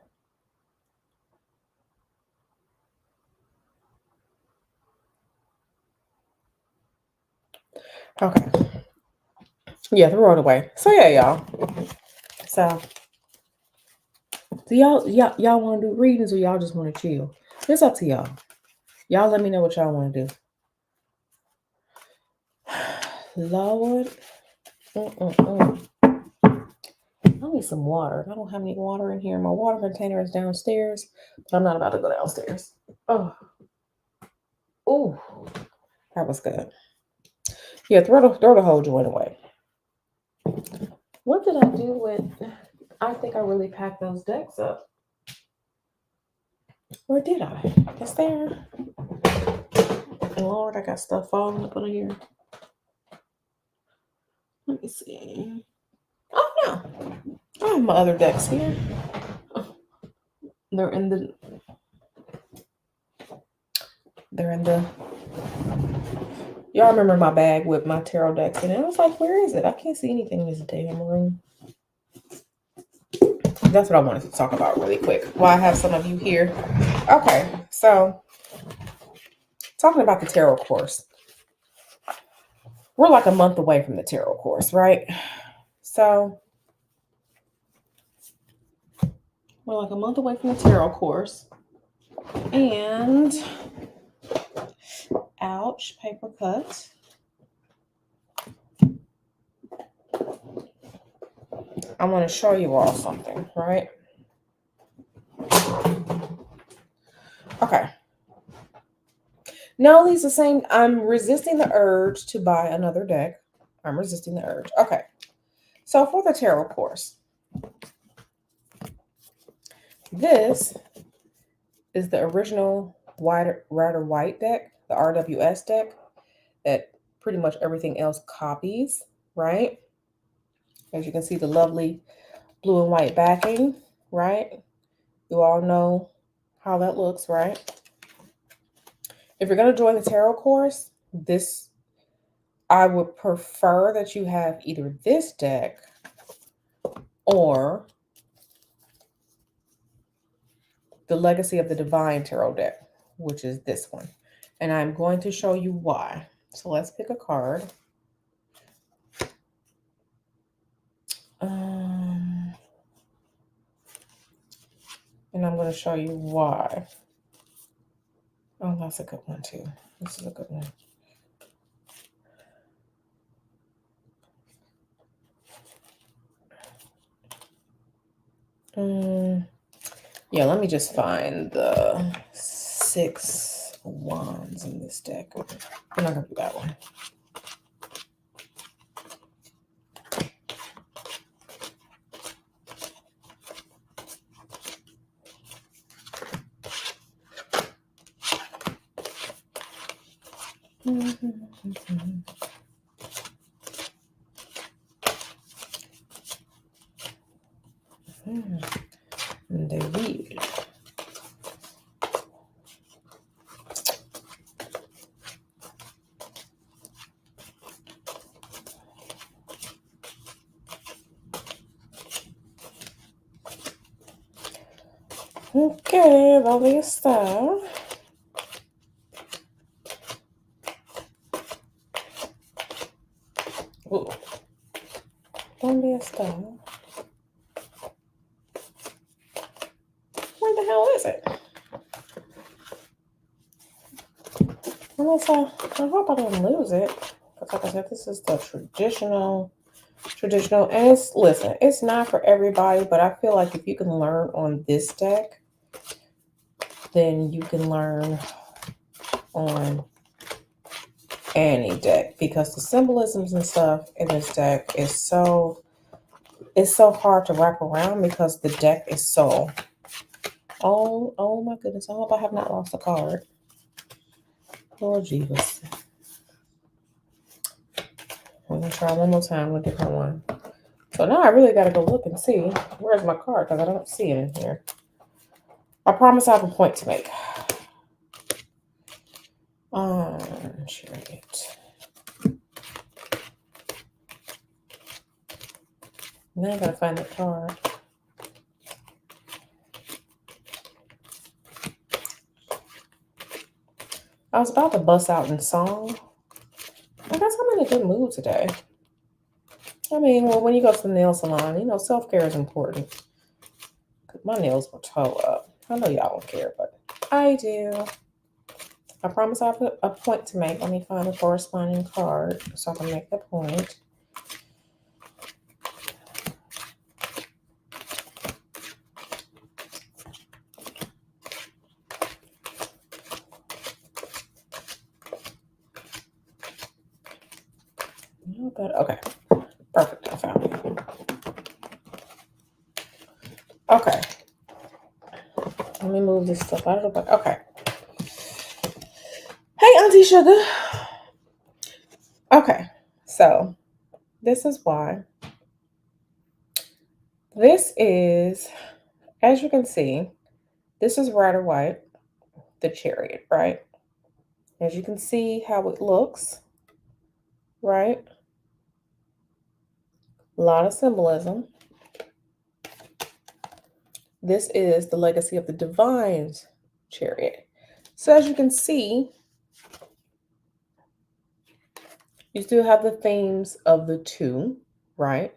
Okay. Yeah, throw it away. So yeah, y'all. So do y'all want to do readings or y'all just want to chill? It's up to y'all. Y'all let me know what y'all want to do. Lord. Mm-mm-mm. I need some water. I don't have any water in here. My water container is downstairs, but I'm not about to go downstairs. Oh, ooh, that was good. Yeah, throw the whole joint away. What did I do with? I think I really packed those decks up. Or did I? It's there. Lord, I got stuff falling up on here. Let me see. Oh no, I have my other decks here. They're in the. They're in the. Y'all remember my bag with my tarot decks in it? I was like, where is it? I can't see anything in this damn room. That's what I wanted to talk about really quick while I have some of you here. Okay, so talking about the tarot course. We're like a month away from the tarot course, right? So we're like a month away from the tarot course. And ouch, paper cut. I want to show you all something, right? Okay. No, these the same. I'm resisting the urge to buy another deck. I'm resisting the urge. Okay. So for the tarot course, this is the original Rider White deck, the RWS deck that pretty much everything else copies, right? As you can see, the lovely blue and white backing, right? You all know how that looks, right? If you're going to join the tarot course, I would prefer that you have either this deck or the Legacy of the Divine Tarot deck, which is this one. And I'm going to show you why. So let's pick a card. And I'm going to show you why. Oh, that's a good one too. This is a good one. Yeah, let me just find the 6 wands in this deck. I'm not going to do that one. And they read. Okay, ¿dónde está? Ooh, ¿dónde está? Where the hell is it? Unless I hope I don't lose it. Because like I said, this is the traditional, and listen, it's not for everybody, but I feel like if you can learn on this deck, then you can learn on any deck, because the symbolisms and stuff in this deck is it's so hard to wrap around because the deck is so, oh my goodness, I hope I have not lost a card. Lord Jesus. I'm gonna try one more time with a different one. So now I really gotta go look and see where's my card, because I don't see it in here. I promise I have a point to make. Chariot. Now I gotta find the card. I was about to bust out in song. I guess I'm in a good mood today. I mean, well, when you go to the nail salon, you know, self-care is important. My nails were toe up. I know y'all don't care, but I do. I promise I have a point to make. Let me find the corresponding card so I can make the point. Okay, perfect. I found it. Okay, let me move this stuff out of the way. Okay. Hey, Auntie Sugar. Okay, so this is why. This is, as you can see, this is Rider White, the Chariot, right? As you can see how it looks, right? A lot of symbolism. This is the legacy of the Divine's Chariot. So as you can see, you still have the themes of the two, right?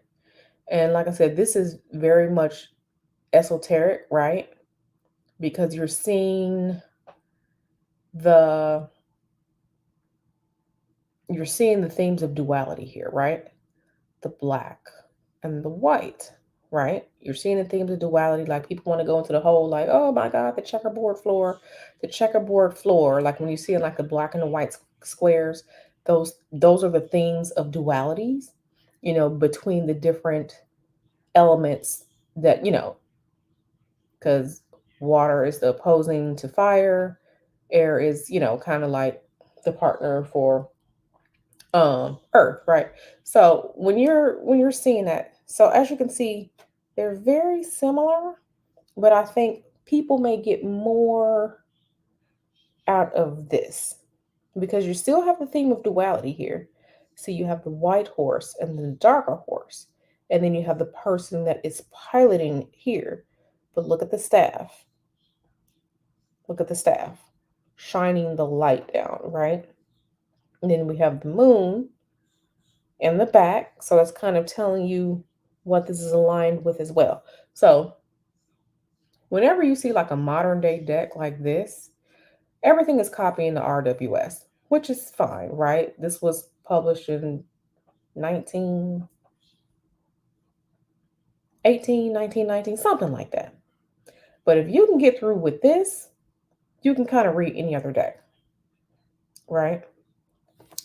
And like I said, this is very much esoteric, right? Because you're seeing the themes of duality here, right? The black and the white, right? You're seeing the themes of duality, like people want to go into the whole, like, oh my God, the checkerboard floor, like when you see like the black and the white squares, those are the themes of dualities, you know, between the different elements that, you know, because water is the opposing to fire, air is, you know, kind of like the partner for earth, right? So when you're seeing that, so as you can see, they're very similar, but I think people may get more out of this because you still have the theme of duality here. So you have the white horse and the darker horse, and then you have the person that is piloting here. But look at the staff. Look at the staff shining the light down, right? And then we have the moon in the back. So that's kind of telling you what this is aligned with as well. So whenever you see like a modern day deck like this, everything is copying the RWS, which is fine, right? This was published in 1918, 1919, something like that. But if you can get through with this, you can kind of read any other deck, right?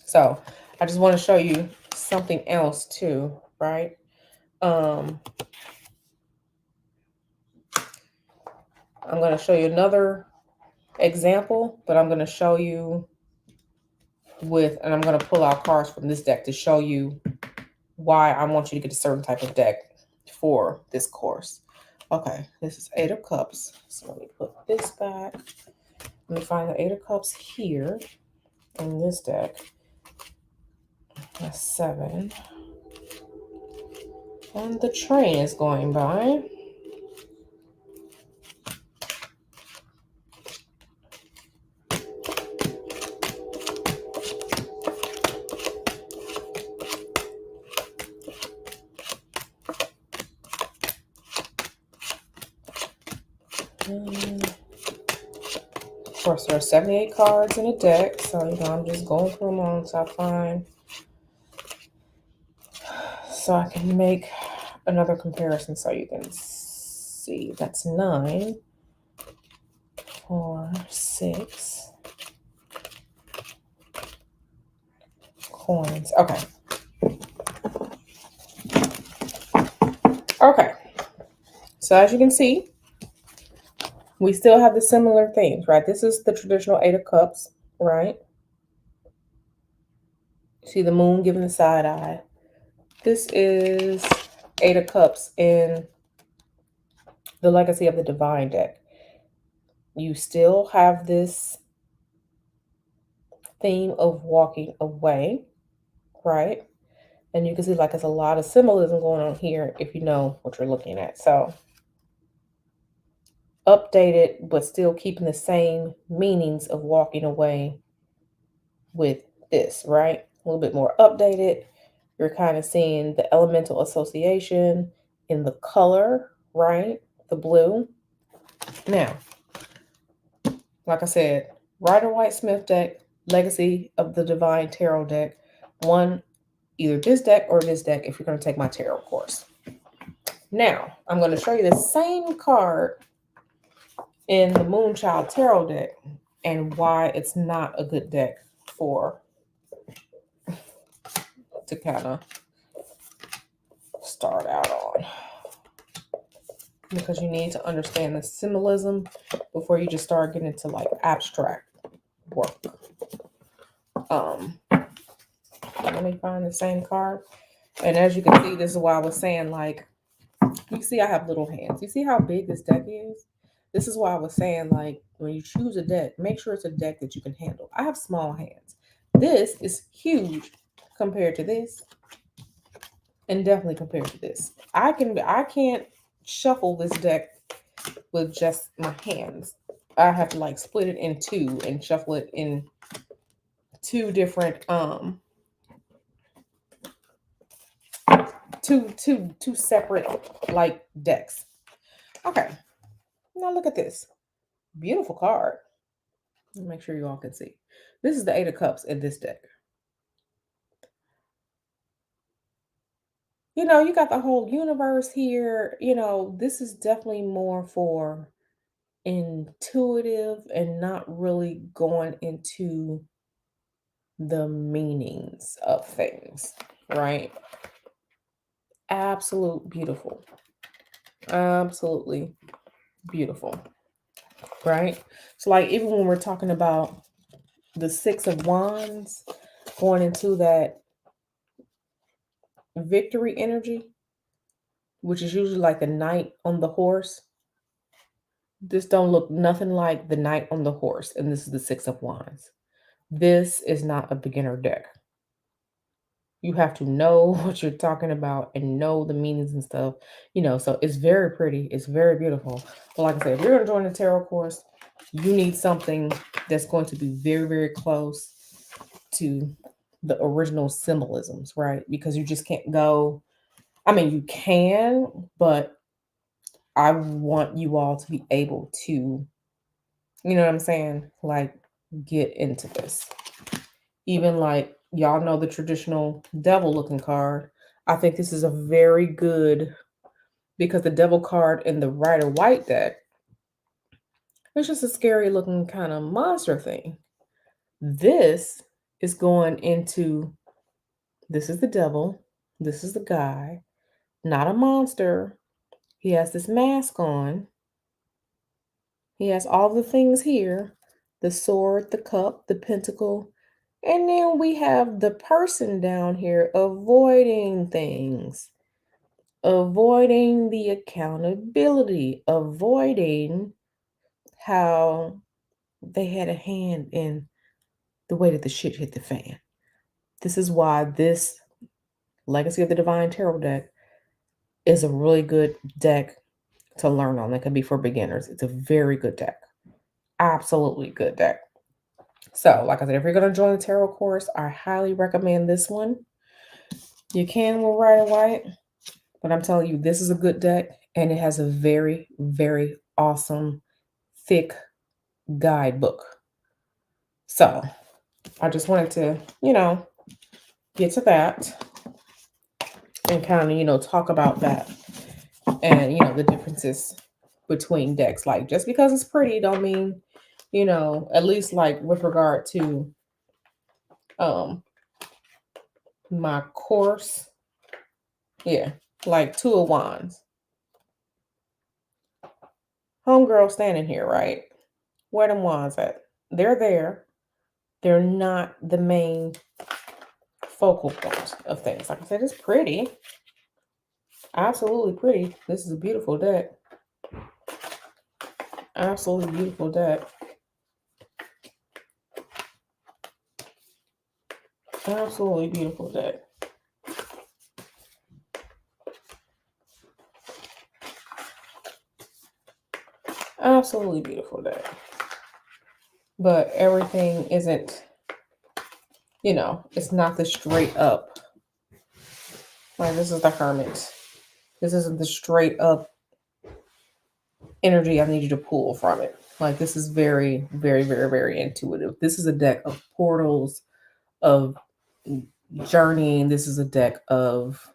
So I just want to show you something else too, right? I'm going to show you another example, but I'm going to show you and I'm going to pull out cards from this deck to show you why I want you to get a certain type of deck for this course. Okay, this is Eight of Cups. So let me put this back. Let me find the Eight of Cups here in this deck. That's 7. And the train is going by. Of course, there are 78 cards in a deck, so I'm just going through them all until I find, so I can make another comparison so you can see. That's 9, 4, 6 coins. Okay. Okay. So as you can see, we still have the similar things, right? This is the traditional 8 of Cups, right? See the moon giving the side eye. This is 8 of Cups in the Legacy of the Divine deck. You still have this theme of walking away, right? And you can see like there's a lot of symbolism going on here if you know what you're looking at. So updated, but still keeping the same meanings of walking away with this, right? A little bit more updated. You're kind of seeing the elemental association in the color, right? The blue. Now, like I said, Rider-Waite-Smith deck, Legacy of the Divine Tarot deck. One, either this deck or this deck if you're going to take my tarot course. Now, I'm going to show you the same card in the Moonchild Tarot deck and why it's not a good deck to kind of start out on. Because you need to understand the symbolism before you just start getting into like abstract work. Let me find the same card. And as you can see, this is why I was saying, like, you see I have little hands. You see how big this deck is? This is why I was saying, like, when you choose a deck, make sure it's a deck that you can handle. I have small hands. This is huge compared to this. And definitely compared to this. I can't shuffle this deck with just my hands. I have to like split it in two and shuffle it in two different two separate like decks. Okay. Now look at this. Beautiful card. Make sure you all can see. This is the 8 of Cups in this deck. You know, you got the whole universe here. You know, this is definitely more for intuitive and not really going into the meanings of things, right? Absolute beautiful. Absolutely beautiful, right? So like even when we're talking about the 6 of Wands going into that victory energy, which is usually like the knight on the horse. This don't look nothing like the knight on the horse, and this is the 6 of Wands. This is not a beginner deck. You have to know what you're talking about and know the meanings and stuff, you know. So it's very pretty, it's very beautiful. But like I said, if you're going to join the tarot course, you need something that's going to be very, very close to the original symbolisms, right? Because you just can't go. I mean, you can, but I want you all to be able to, you know what I'm saying? Like, get into this. Even like, y'all know the traditional devil looking card. I think this is a very good, because the devil card in the Rider-Waite deck, it's just a scary looking kind of monster thing. This is going into, this is the devil, this is the guy, not a monster. He has this mask on. He has all the things here, the sword, the cup, the pentacle, and then we have the person down here avoiding things, avoiding the accountability, avoiding how they had a hand in the way that the shit hit the fan. This is why this Legacy of the Divine Tarot deck is a really good deck to learn on. That could be for beginners. It's a very good deck. Absolutely good deck. So, like I said, if you're going to join the tarot course, I highly recommend this one. You can with Rider-Waite, but I'm telling you, this is a good deck, and it has a very, very awesome, thick guidebook. So I just wanted to, get to that and kind of, talk about that and, the differences between decks. Like just because it's pretty don't mean, at least like with regard to um my course, yeah, like two of wands. Homegirl standing here, right? Where them wands at? They're there. They're not the main focal point of things. Like I said, it's pretty. Absolutely pretty. This is a beautiful deck. Absolutely beautiful deck. Absolutely beautiful deck. Absolutely beautiful deck. But everything isn't, it's not the straight up. Like this is the Hermit. This isn't the straight up energy I need you to pull from it. Like this is very, very, very, very intuitive. This is a deck of portals, of journeying. This is a deck of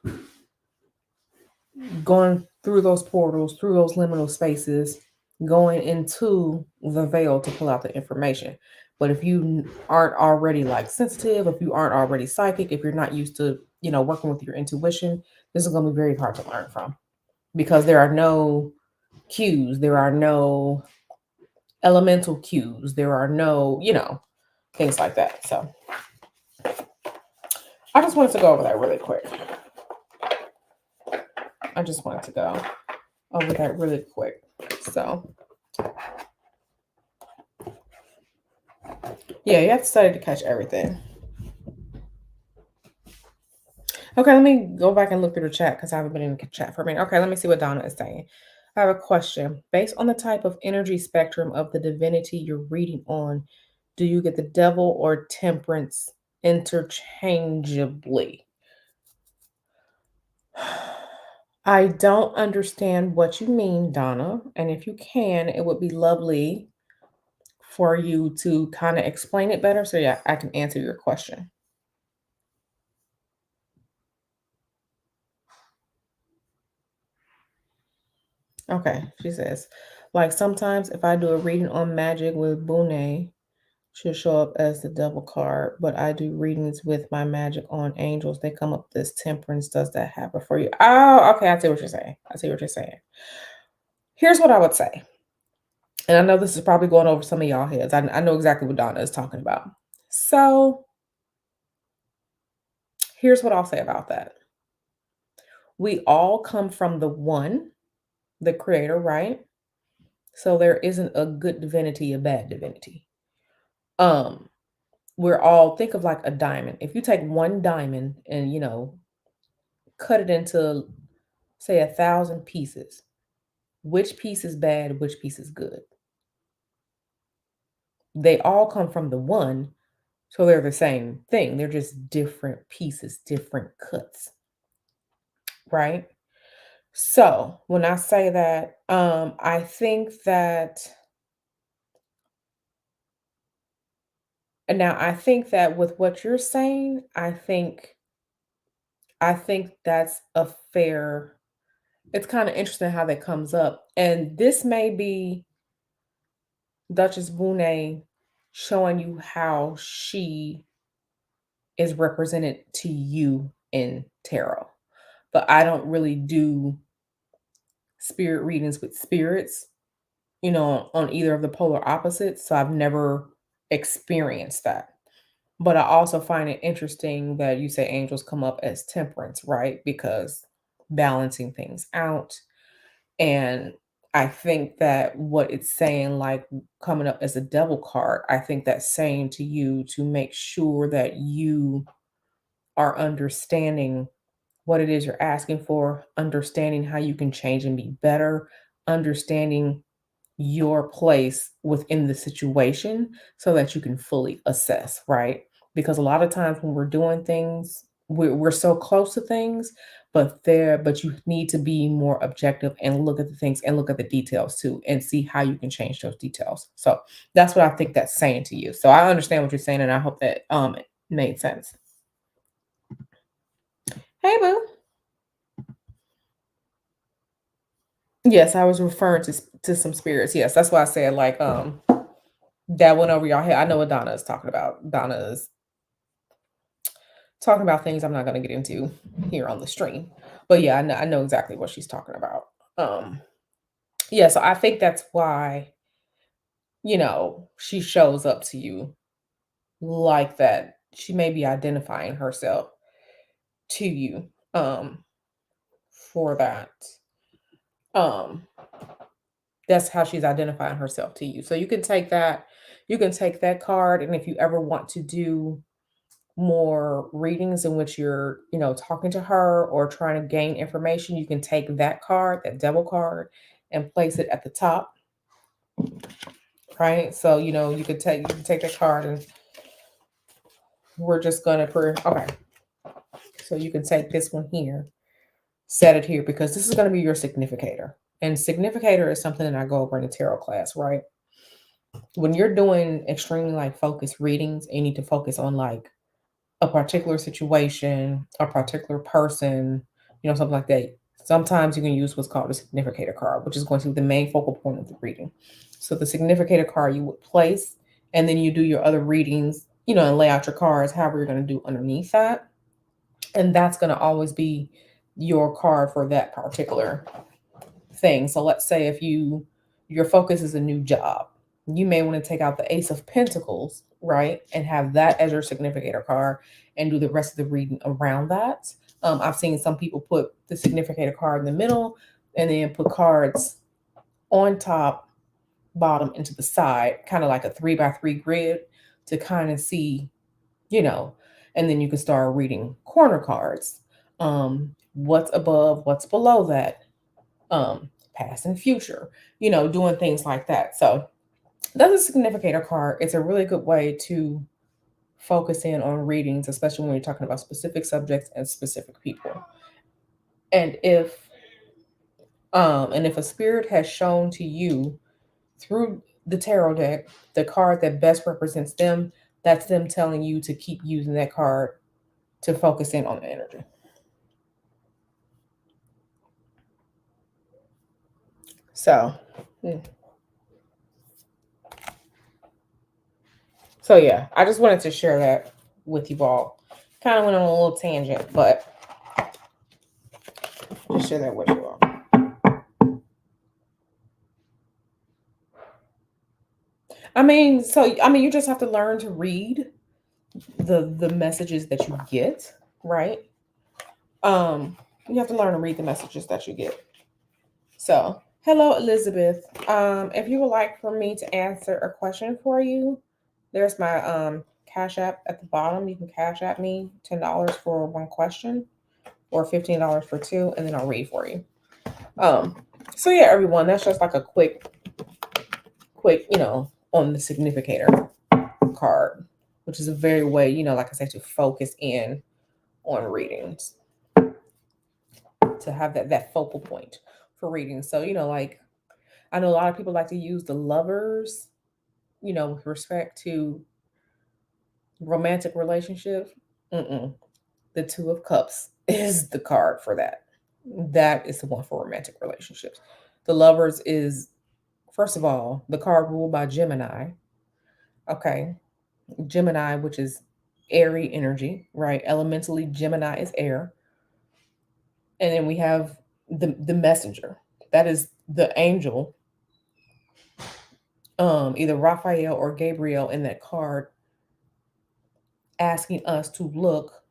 going through those portals, through those liminal spaces, going into the veil to pull out the information. But if you aren't already like sensitive, if you aren't already psychic, if you're not used to, working with your intuition, this is going to be very hard to learn from because there are no cues, there are no elemental cues, there are no, things like that. So I just wanted to go over that really quick. I just wanted to go over that really quick. So yeah, you have to study to catch everything. Okay, let me go back and look through the chat because I haven't been in the chat for a minute. Okay, let me see what Donna is saying. I have a question. Based on the type of energy spectrum of the divinity you're reading on, do you get the devil or temperance interchangeably? I don't understand what you mean, Donna. And if you can, it would be lovely for you to kind of explain it better so yeah, I can answer your question. Okay, she says, like sometimes if I do a reading on magic with Bune, she'll show up as the devil card, but I do readings with my magic on angels. They come up as temperance. Does that happen for you? Oh, okay. I see what you're saying. I see what you're saying. Here's what I would say. And I know this is probably going over some of y'all heads. I know exactly what Donna is talking about. So here's what I'll say about that. We all come from the one, the creator, right? So there isn't a good divinity, a bad divinity. We're all think of like a diamond. If you take one diamond and cut it into say 1,000 pieces, which piece is bad, which piece is good? They all come from the one, so they're the same thing. They're just different pieces, different cuts, right? So when I say that, I think that, and now I think that with what you're saying, I think that's a fair. It's kind of interesting how that comes up, and this may be Duchess Boone showing you how she is represented to you in tarot. But I don't really do spirit readings with spirits, on either of the polar opposites. So I've never experienced that. But I also find it interesting that you say angels come up as temperance, right? Because balancing things out. And I think that what it's saying, like coming up as a devil card, I think that's saying to you to make sure that you are understanding what it is you're asking for, understanding how you can change and be better, understanding your place within the situation so that you can fully assess, right? Because a lot of times when we're doing things, we're so close to things, but you need to be more objective and look at the things and look at the details too and see how you can change those details. So that's what I think that's saying to you. So I understand what you're saying and I hope that it made sense. Hey boo. Yes, I was referring to some spirits. Yes, that's why I said like that went over your head. I know what Donna is talking about. Donna is talking about things I'm not going to get into here on the stream. But yeah, I know exactly what she's talking about. Um yeah, so I think that's why, she shows up to you like that. She may be identifying herself to you um for that. Um that's how she's identifying herself to you. So you can take that card, and if you ever want to do more readings in which you're, talking to her or trying to gain information, you can take that card, that devil card, and place it at the top, right? So, you can take that card and we're just gonna okay. So you can take this one here, set it here because this is gonna be your significator. And significator is something that I go over in the tarot class, right? When you're doing extremely like focused readings, and you need to focus on like a particular situation, a particular person, something like that. Sometimes you can use what's called a significator card, which is going to be the main focal point of the reading. So the significator card you would place, and then you do your other readings, and lay out your cards, however you're going to do underneath that. And that's going to always be your card for that particular thing. So let's say if your focus is a new job, you may want to take out the Ace of Pentacles, right? And have that as your significator card and do the rest of the reading around that. I've seen some people put the significator card in the middle and then put cards on top, bottom, and to the side, kind of like a 3 by 3 grid to kind of see, you know, and then you can start reading corner cards. What's above, what's below that, past and future, doing things like that. So that's a significator card. It's a really good way to focus in on readings, especially when you're talking about specific subjects and specific people. And if a spirit has shown to you through the tarot deck the card that best represents them, that's them telling you to keep using that card to focus in on the energy. So, mm. So yeah, I just wanted to share that with you all. Kind of went on a little tangent, but just share that with you all. You just have to learn to read the messages that you get, right? You have to learn to read the messages that you get. So, hello, Elizabeth. If you would like for me to answer a question for you, there's my Cash App at the bottom. You can Cash App me $10 for one question or $15 for two, and then I'll read for you. Um, so yeah, everyone, that's just like a quick, on the significator card, which is a very way, like I said, to focus in on readings, to have that focal point for reading. So, like I know a lot of people like to use the lovers, with respect to romantic relationships. Mm-mm. The Two of Cups is the card for that. That is the one for romantic relationships. The lovers is, first of all, the card ruled by Gemini. Okay. Gemini, which is airy energy, right? Elementally, Gemini is air. And then we have the messenger. That is the angel, either Raphael or Gabriel in that card, asking us to look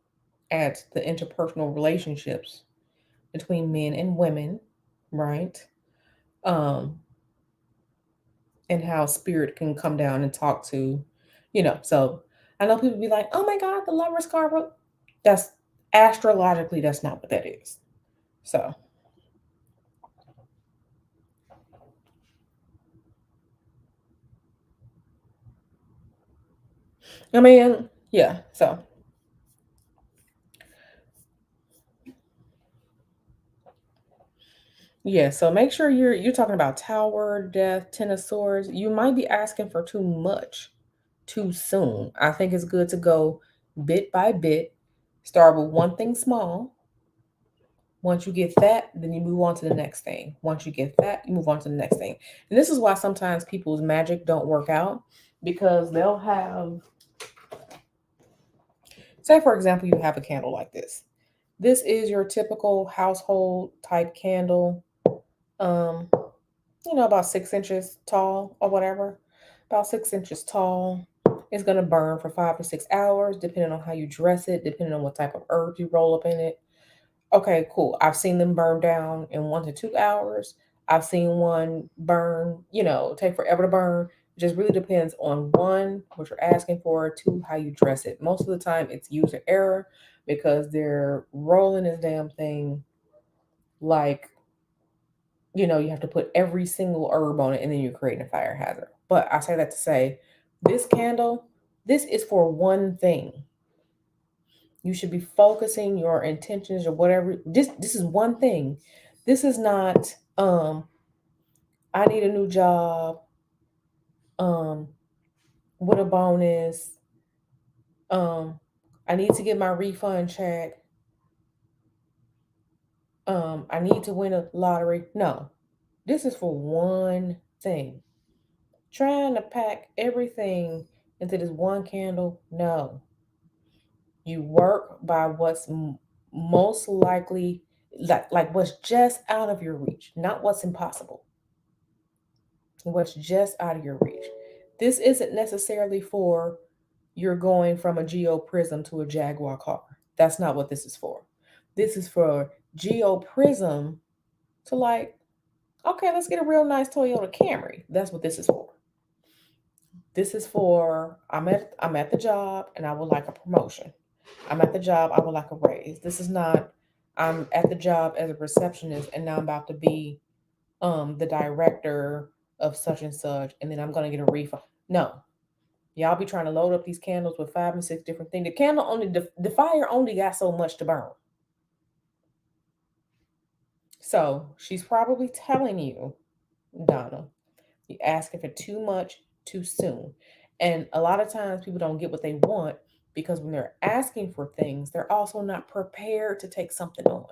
at the interpersonal relationships between men and women, right? Um, and how spirit can come down and talk to, So I know people be like, "Oh my God, the Lovers card." That's astrologically, that's not what that is. So yeah. So Yeah, so make sure you're talking about Tower, Death, Ten of Swords. You might be asking for too much too soon. I think it's good to go bit by bit. Start with one thing small. Once you get that, then you move on to the next thing. Once you get that, you move on to the next thing. And this is why sometimes people's magic don't work out because they'll have, say, for example, you have a candle like this. This is your typical household type candle. Um, about 6 inches tall or whatever, about 6 inches tall. It's gonna burn for 5 to 6 hours, depending on how you dress it, depending on what type of herbs you roll up in it. Okay, cool. I've seen them burn down in 1 to 2 hours. I've seen one burn, take forever to burn. It just really depends on one, what you're asking for, two, how you dress it. Most of the time, it's user error because they're rolling this damn thing like you have to put every single herb on it and then you're creating a fire hazard. But I say that to say, this candle, this is for one thing. You should be focusing your intentions or whatever. This is one thing. This is not I need a new job, um, with a bonus, um, I need to get my refund check, I need to win a lottery. No. This is for one thing. Trying to pack everything into this one candle, no. You work by what's most likely, like what's just out of your reach, not what's impossible. What's just out of your reach. This isn't necessarily for you're going from a Geo Prism to a Jaguar car. That's not what this is for. This is for Geo Prism to, like, okay, let's get a real nice Toyota Camry. That's what this is for. This is for I'm at the job and I would like a promotion. I'm at the job, I would like a raise. This is not I'm at the job as a receptionist and now I'm about to be the director of such and such and then I'm gonna get a refund. No. Y'all be trying to load up these candles with 5 and 6 different things. The candle only the fire only got so much to burn. So she's probably telling you, Donna, you're asking for too much too soon. And a lot of times people don't get what they want because when they're asking for things, they're also not prepared to take something on.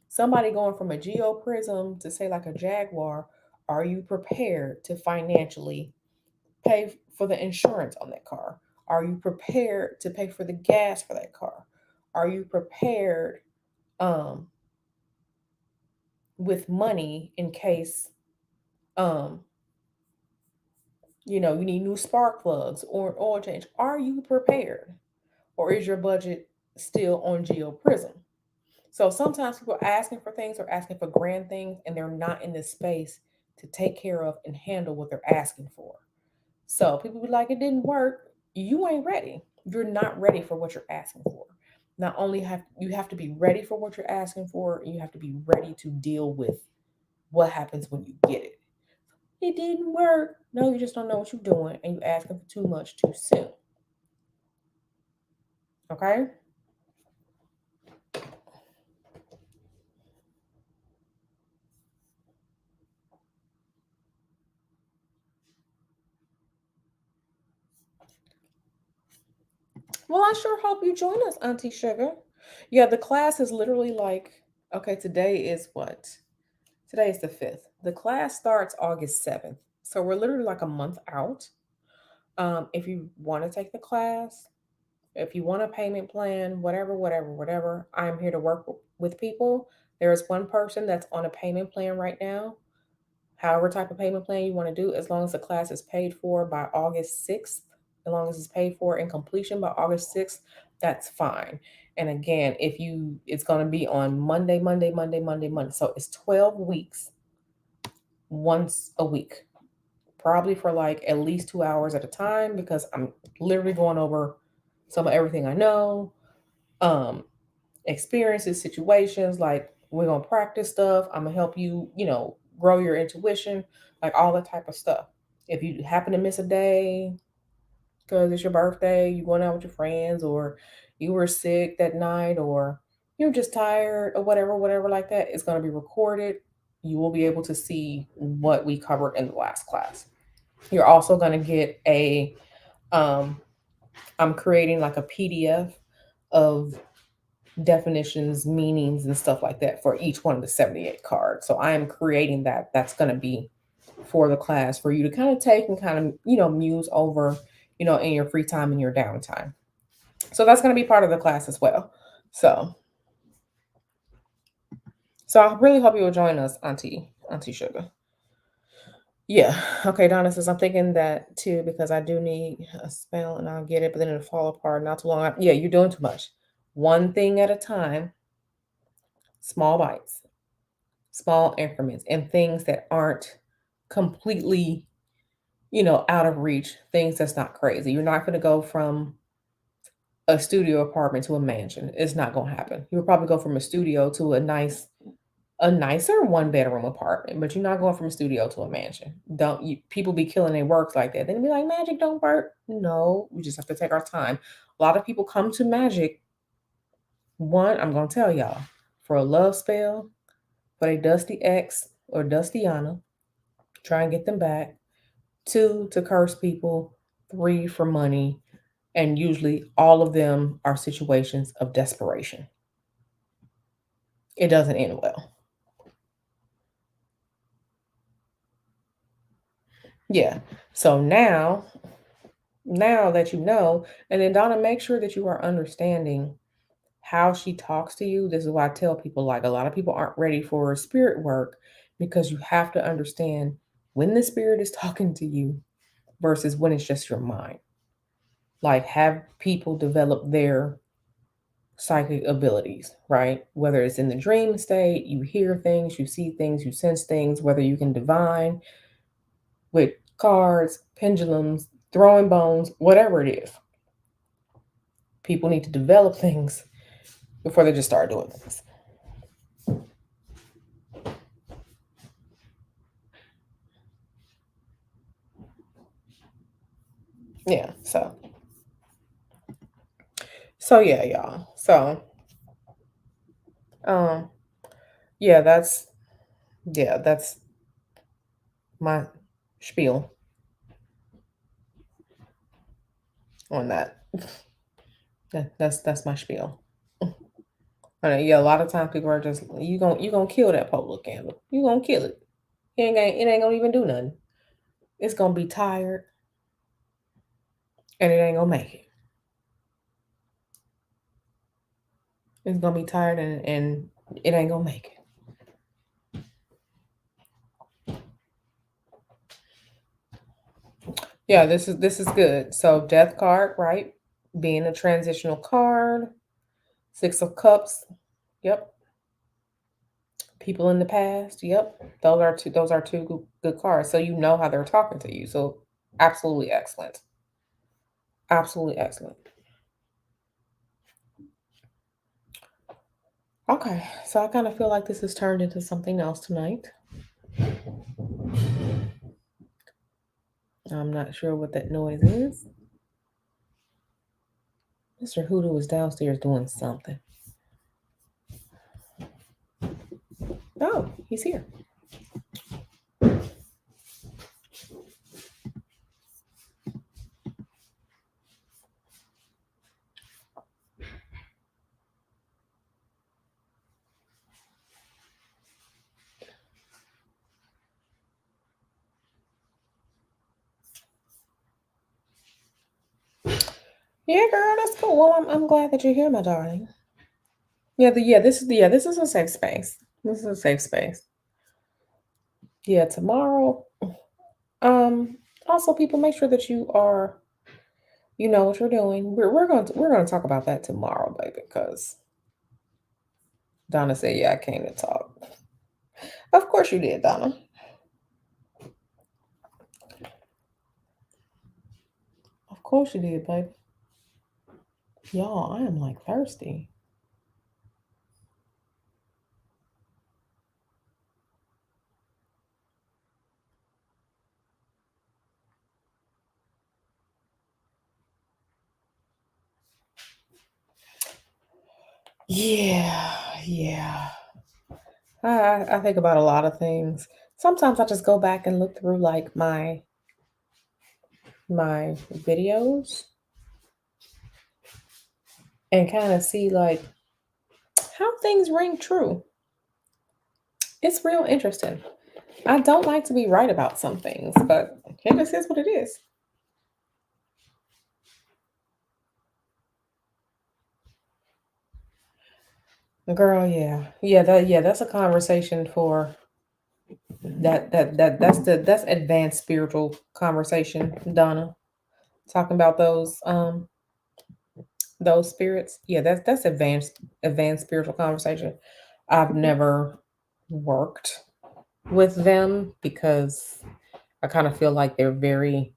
Somebody going from a Geo Prism to, say, like a Jaguar, are you prepared to financially pay for the insurance on that car? Are you prepared to pay for the gas for that car? Are you prepared um, with money in case um, you need new spark plugs or an oil change? Are you prepared? Or is your budget still on Geo Prism? So sometimes people are asking for things or asking for grand things and they're not in this space to take care of and handle what they're asking for. So people be like, it didn't work. You ain't ready. You're not ready for what you're asking for. Not only have to be ready for what you're asking for, you have to be ready to deal with what happens when you get it. It didn't work. No, you just don't know what you're doing and you're asking for too much too soon. Okay? Well, I sure hope you join us, Auntie Sugar. Yeah, the class is literally like, okay, today is what? Today is the 5th. The class starts August 7th. So we're literally like a month out. If you want to take the class, if you want a payment plan, whatever, whatever, whatever, I'm here to work with people. There is one person that's on a payment plan right now. However type of payment plan you want to do, as long as the class is paid for by August 6th, as long as it's paid for in completion by August 6th, that's fine. And again, it's going to be on Monday, Monday, Monday, Monday, Monday. So it's 12 weeks, once a week, probably for like at least 2 hours at a time, because I'm literally going over some of everything I know, um, experiences, situations. Like, we're going to practice stuff. I'm going to help you, grow your intuition, like all that type of stuff. If you happen to miss a day because it's your birthday, you're going out with your friends, or you were sick that night, or you're just tired, or whatever, whatever, like that, it's going to be recorded. you will be able to see what we covered in the last class. You're also going to get um, I'm creating like a PDF of definitions, meanings, and stuff like that for each one of the 78 cards. So I am creating that. That's going to be for the class for you to kind of take and kind of, muse over, in your free time and your downtime. So that's going to be part of the class as well. So, so I really hope you will join us, Auntie Sugar. Yeah. Okay, Donna says I'm thinking that too because I do need a spell and I'll get it, but then it'll fall apart not too long. Yeah, you're doing too much. One thing at a time, small bites, small increments, and things that aren't completely, out of reach, things that's not crazy. You're not going to go from a studio apartment to a mansion. It's not going to happen. You'll probably go from a studio to a nicer one bedroom apartment, but you're not going from a studio to a mansion. Don't you people be killing their works like that. Then be like, magic don't work. No, we just have to take our time. A lot of people come to magic. One, I'm gonna tell y'all, for a love spell, for a dusty ex or dustiana, try and get them back. Two, to curse people. Three, for money. And usually all of them are situations of desperation. It doesn't end well. Yeah. So now that you know, and then Donna, make sure that you are understanding how she talks to you. This is why I tell people like a lot of people aren't ready for spirit work because you have to understand when the spirit is talking to you versus when it's just your mind. Like have people develop their psychic abilities, right? Whether it's in the dream state, you hear things, you see things, you sense things, whether you can divine with cards, pendulums, throwing bones, whatever it is. People need to develop things before they just start doing things. Yeah. So yeah, y'all. So um yeah, that's my spiel on that. That's my spiel. I know, yeah, a lot of times people are just you gonna kill that public candle. You gonna kill it. It ain't gonna even do nothing. It's gonna be tired and it ain't gonna make it. It's gonna be tired and it ain't gonna make it. Yeah, this is good. So death card, right? Being a transitional card. Six of Cups. Yep. People in the past. Yep. Those are two good cards. So you know how they're talking to you. So absolutely excellent. Absolutely excellent. Okay. So I kind of feel like this has turned into something else tonight. I'm not sure what that noise is. Mr. Hoodoo is downstairs doing something. Oh, he's here. Yeah, girl, that's cool. Well, I'm glad that you're here, my darling. This is a safe space. This is a safe space. Yeah, tomorrow. Um, Also, people, make sure that you know what you're doing. We're gonna talk about that tomorrow, baby, because Donna said, "Yeah, I came to talk." Of course you did, Donna. Of course you did, baby. Y'all, I am like thirsty. Yeah, yeah. I think about a lot of things. Sometimes I just go back and look through like my videos and kind of see like how things ring true. It's real interesting. I don't like to be right about some things, but it just is what it is. Girl, yeah. That's a conversation for that's advanced spiritual conversation, Donna. Talking about those spirits. Yeah, that's advanced spiritual conversation. I've never worked with them because I kind of feel like they're very,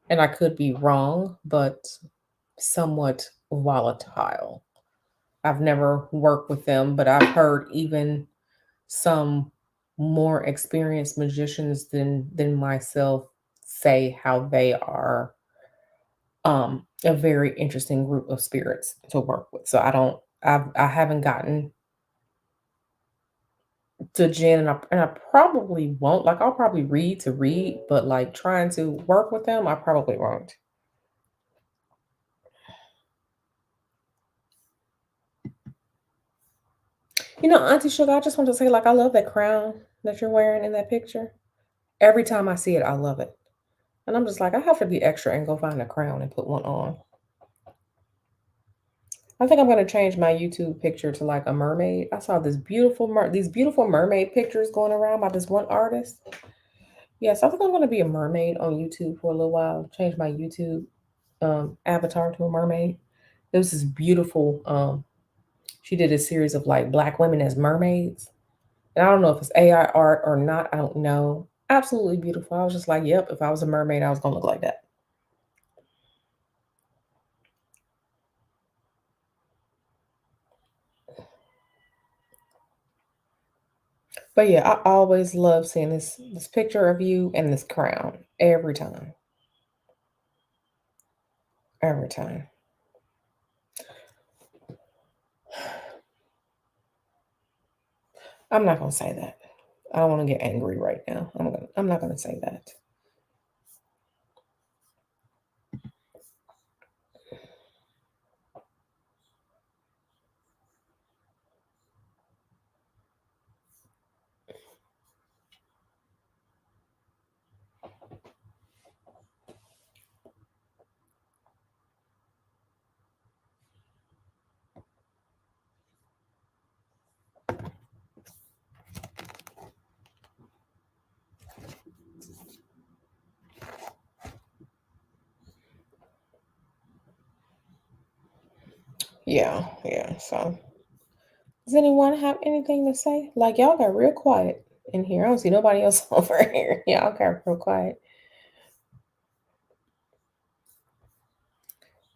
and I could be wrong, but somewhat volatile. I've never worked with them, but I've heard even some more experienced magicians than myself say how they are a very interesting group of spirits to work with. So I haven't gotten to Jen, and I probably won't. Like I'll probably read to read, but like trying to work with them, I probably won't. Auntie Sugar, I just want to say, like, I love that crown that you're wearing in that picture. Every time I see it, I love it. And I'm just like, I have to be extra and go find a crown and put one on. I think I'm gonna change my YouTube picture to like a mermaid. I saw these beautiful mermaid pictures going around by this one artist. Yes, I think I'm gonna be a mermaid on YouTube for a little while. Change my YouTube avatar to a mermaid. There was this beautiful she did a series of like black women as mermaids. And I don't know if it's AI art or not. I don't know. Absolutely beautiful. I was just like, yep, if I was a mermaid, I was gonna look like that. But yeah, I always love seeing this picture of you and this crown every time. Every time. I'm not gonna say that. I don't want to get angry right now. I'm not gonna say that. Yeah. So does anyone have anything to say? Like y'all got real quiet in here. I don't see nobody else over here. Y'all got real quiet.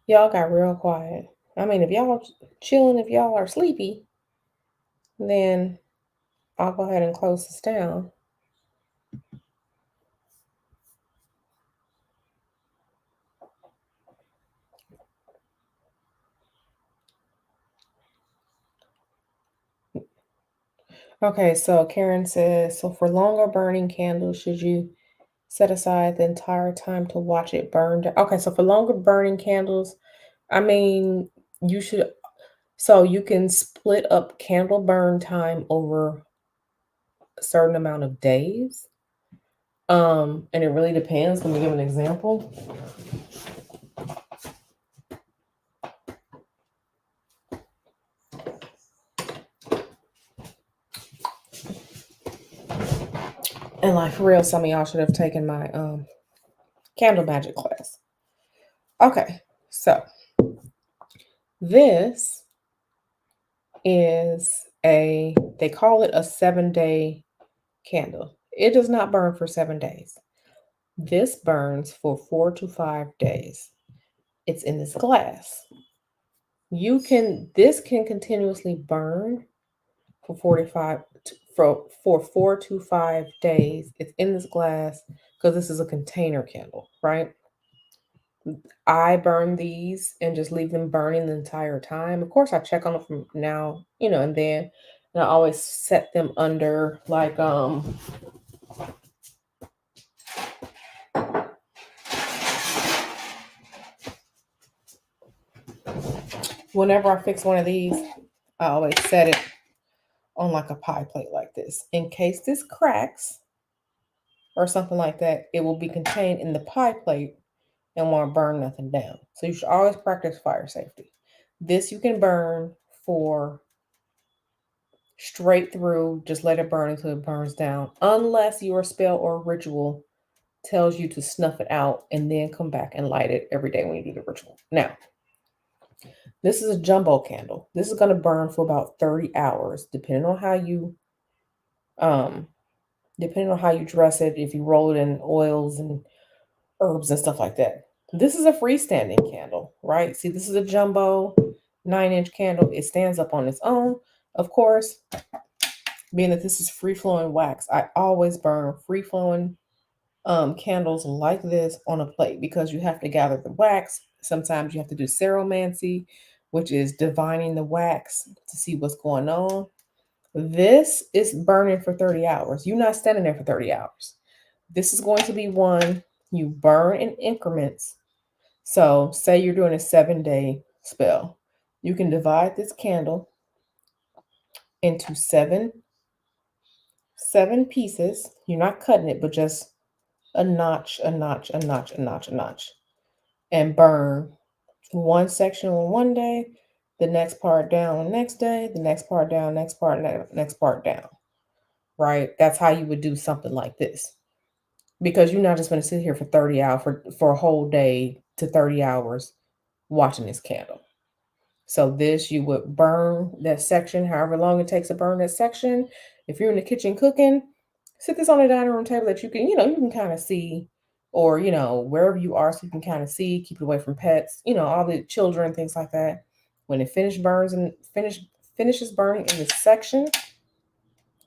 Y'all got real quiet. I mean, if y'all chilling, if y'all are sleepy, then I'll go ahead and close this down. Okay, so Karen says, so for longer burning candles, should you set aside the entire time to watch it burn down? Okay, so for longer burning candles, I mean, you should, so you can split up candle burn time over a certain amount of days. And it really depends. Let me give an example. And like for real, some of y'all should have taken my candle magic class. Okay, so this is they call it a 7-day candle. It does not burn for 7 days. This burns for 4 to 5 days. It's in this glass. This can continuously burn for for 4 to 5 days. It's in this glass because this is a container candle, right? I burn these and just leave them burning the entire time. Of course, I check on them from now, and then. And I always set them under like whenever I fix one of these, I always set it on like a pie plate like this. In case this cracks or something like that, it will be contained in the pie plate and won't burn nothing down. So you should always practice fire safety. This you can burn for straight through, just let it burn until it burns down, unless your spell or ritual tells you to snuff it out and then come back and light it every day when you do the ritual. Now, this is a jumbo candle. This is going to burn for about 30 hours, um depending on how you dress it, if you roll it in oils and herbs and stuff like that. This is a freestanding candle, right? See, this is a jumbo 9-inch candle. It stands up on its own. Of course, being that this is free flowing wax, I always burn free flowing candles like this on a plate because you have to gather the wax. Sometimes you have to do ceromancy, which is divining the wax to see what's going on. This is burning for 30 hours. You're not standing there for 30 hours. This is going to be one you burn in increments. So, say you're doing a 7-day spell. You can divide this candle into seven pieces. You're not cutting it, but just a notch, a notch, a notch, a notch, a notch, and burn one section on one day, the next part down the next day, the next part down, next part down. Right? That's how you would do something like this. Because you're not just going to sit here for 30 hours for a whole day to 30 hours watching this candle. So this you would burn that section, however long it takes to burn that section. If you're in the kitchen cooking, sit this on a dining room table that you can kind of see, or wherever you are, so you can kind of see, keep it away from pets, all the children, things like that. When it finishes burning in this section,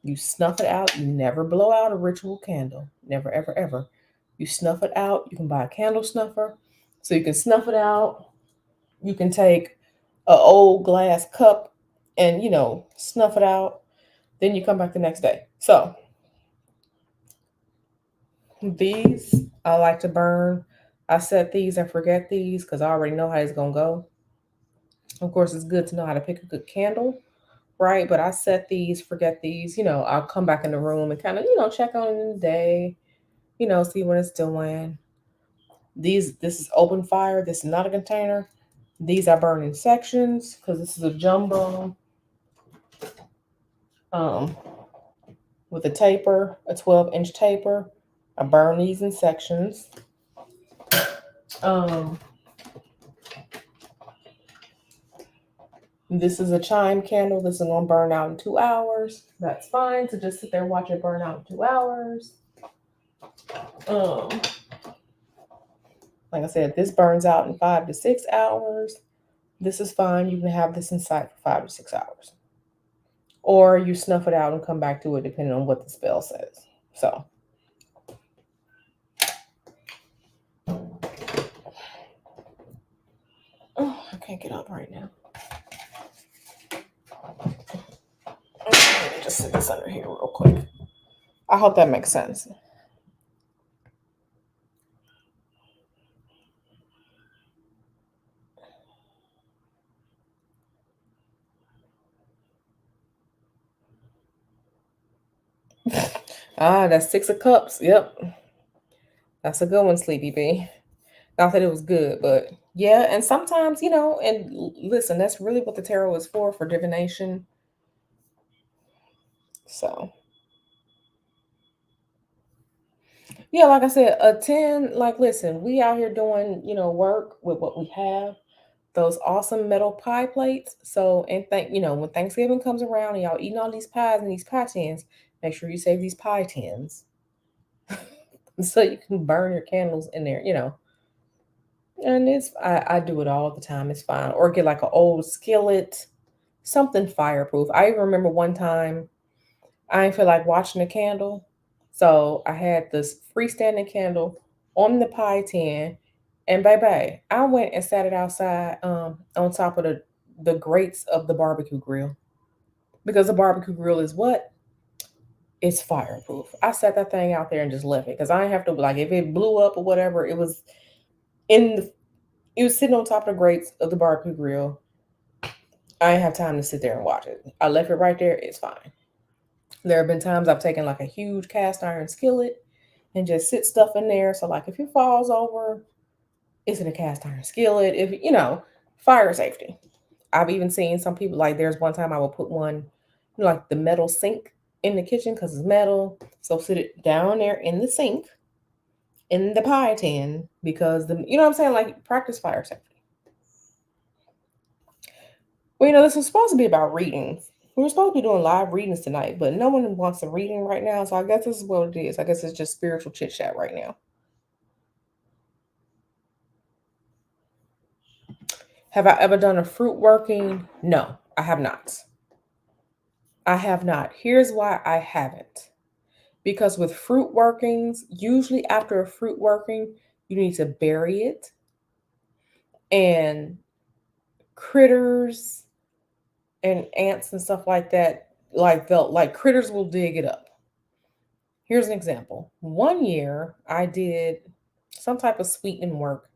you snuff it out. You never blow out a ritual candle. Never, ever, ever. You snuff it out. You can buy a candle snuffer. So you can snuff it out. You can take an old glass cup and, snuff it out. Then you come back the next day. So these I like to burn. I set these and forget these because I already know how it's going to go. Of course, it's good to know how to pick a good candle, right? But I set these, forget these. I'll come back in the room and kind of, check on it in the day, see what it's doing. This is open fire. This is not a container. These I burn in sections because this is a jumbo um, with a taper, a 12-inch taper. I burn these in sections. Um, this is a chime candle. This is going to burn out in 2 hours. That's fine. So just sit there and watch it burn out in 2 hours. Um, like I said, this burns out in 5 to 6 hours. This is fine. You can have this inside for 5 to 6 hours. Or you snuff it out and come back to it depending on what the spell says. So, oh, I can't get up right now. Let me just sit this under here real quick. I hope that makes sense. That's 6 of Cups. Yep. That's a good one, Sleepy B. Not that it was good, but yeah. And sometimes, and listen, that's really what the tarot is for divination. So, yeah, like I said, a 10, like, listen, we out here doing, work with what we have, those awesome metal pie plates. So, and when Thanksgiving comes around and y'all eating all these pies and these pie tins, make sure you save these pie tins so you can burn your candles in there. And I do it all the time. It's fine. Or get like an old skillet, something fireproof. I even remember one time I didn't feel like watching a candle. So I had this freestanding candle on the pie tin. And baby, I went and sat it outside on top of the grates of the barbecue grill. because the barbecue grill is what? It's fireproof. I set that thing out there and just left it because I didn't have to, like, if it blew up or whatever, in the it was sitting on top of the grates of the barbecue grill. I didn't have time to sit there and watch it. I left it right there. It's fine. There have been times I've taken like a huge cast iron skillet and just sit stuff in there. So like if it falls over, it's in a cast iron skillet. If fire safety. I've even seen some people, like there's one time I would put one, like the metal sink in the kitchen because it's metal. So sit it down there in the sink in the pie tin because what I'm saying, like practice fire safety. Well, this was supposed to be about readings. We were supposed to be doing live readings tonight, but no one wants a reading right now. So I guess this is what it is. I guess it's just spiritual chit chat right now. Have I ever done a fruit working? No, I have not. I have not. Here's why I haven't. Because with fruit workings, usually after a fruit working, you need to bury it, and critters and ants and stuff like that, like critters will dig it up. Here's an example. One year I did some type of sweetening work,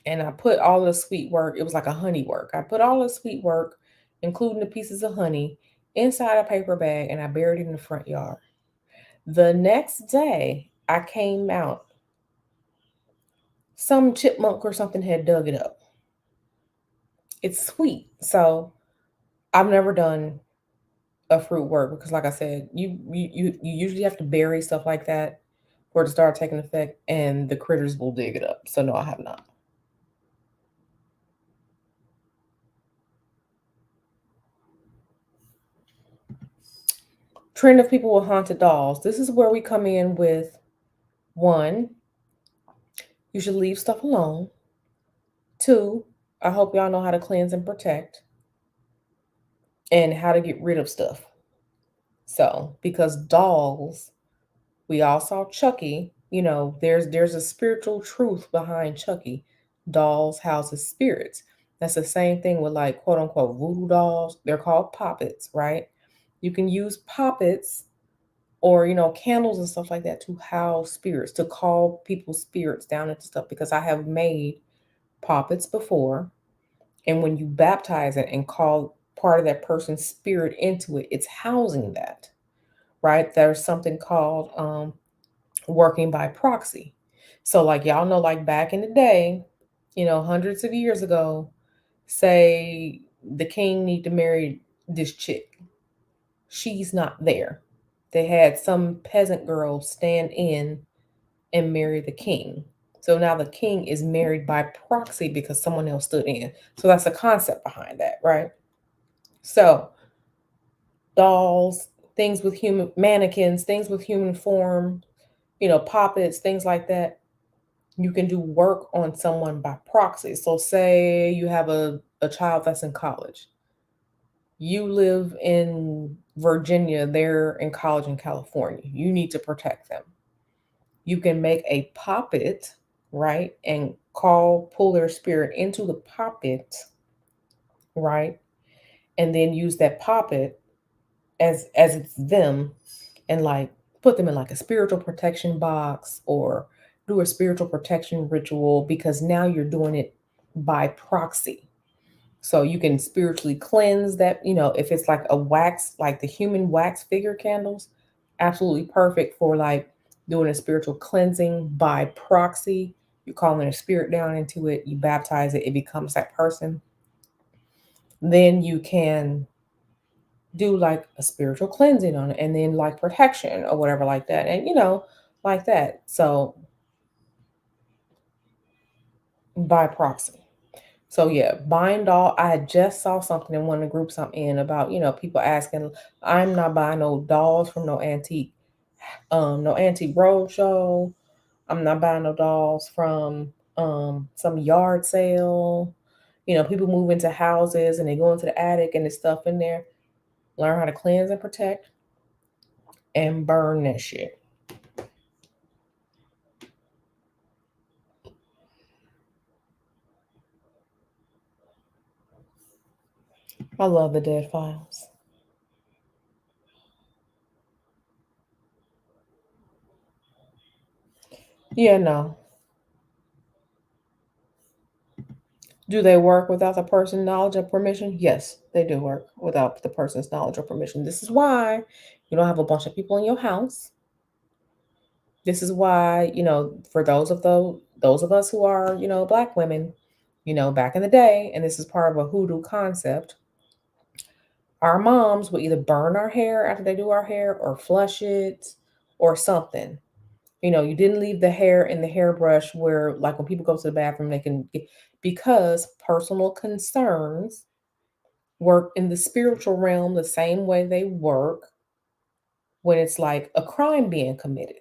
and I put all the sweet work, it was like a honey work. I put all the sweet work, including the pieces of honey, inside a paper bag and I buried it in the front yard. The next day I came out, some chipmunk or something had dug it up. It's sweet. So I've never done a fruit work because like I said, you usually have to bury stuff like that for it to start taking effect and the critters will dig it up. So no, I have not. Trend of people with haunted dolls. This is where we come in with one, you should leave stuff alone. Two, I hope y'all know how to cleanse and protect and how to get rid of stuff. So, because dolls, we all saw Chucky, there's a spiritual truth behind Chucky. Dolls houses spirits. That's the same thing with like quote unquote voodoo dolls. They're called poppets, right? You can use poppets or candles and stuff like that to house spirits, to call people's spirits down into stuff, because I have made poppets before, and when you baptize it and call part of that person's spirit into it, it's housing that, right? There's something called working by proxy. So like y'all know, like back in the day, hundreds of years ago, say the king need to marry this chick, she's not there. They had some peasant girl stand in and marry the king. So now the king is married by proxy because someone else stood in. So that's the concept behind that, right? So dolls, things with human mannequins, things with human form, puppets, things like that. You can do work on someone by proxy. So say you have a child that's in college. You live in Virginia, they're in college in California. You need to protect them. You can make a puppet, right? And pull their spirit into the puppet, right? And then use that puppet as it's them, and like put them in like a spiritual protection box or do a spiritual protection ritual, because now you're doing it by proxy. So you can spiritually cleanse that, if it's like a wax, like the human wax figure candles, absolutely perfect for like doing a spiritual cleansing by proxy. You're calling a spirit down into it, you baptize it, it becomes that person. Then you can do like a spiritual cleansing on it, and then like protection or whatever like that. And like that. So by proxy. So yeah, buying doll. I just saw something in one of the groups I'm in about, people asking. I'm not buying no dolls from no antique roadshow. I'm not buying no dolls from some yard sale. People move into houses and they go into the attic and there's stuff in there. Learn how to cleanse and protect and burn that shit. I love the dead files. Yeah, no. Do they work without the person's knowledge or permission? Yes, they do work without the person's knowledge or permission. This is why you don't have a bunch of people in your house. This is why, for those of us who are, black women, back in the day, and this is part of a hoodoo concept, our moms would either burn our hair after they do our hair or flush it or something. You didn't leave the hair in the hairbrush where, like, when people go to the bathroom, they can get, because personal concerns work in the spiritual realm the same way they work when it's like a crime being committed.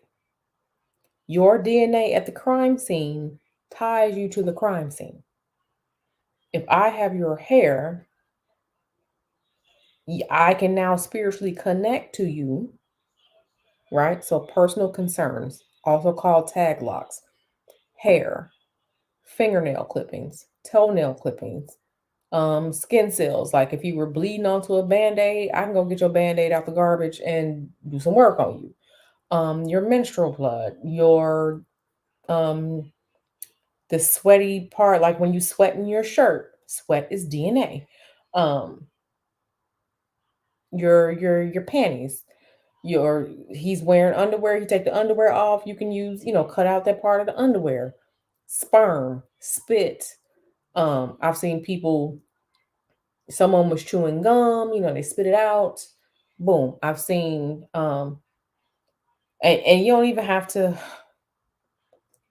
Your DNA at the crime scene ties you to the crime scene. If I have your hair, I can now spiritually connect to you, right? So, personal concerns, also called tag locks, hair, fingernail clippings, toenail clippings, skin cells. Like if you were bleeding onto a band-aid, I can go get your band-aid out the garbage and do some work on you. Your menstrual blood, your um the sweaty part, like when you sweat in your shirt, sweat is DNA. Um, your panties, your he's wearing underwear, you take the underwear off, you can use, cut out that part of the underwear. Sperm, spit. I've seen people, someone was chewing gum, they spit it out. Boom. I've seen and you don't even have to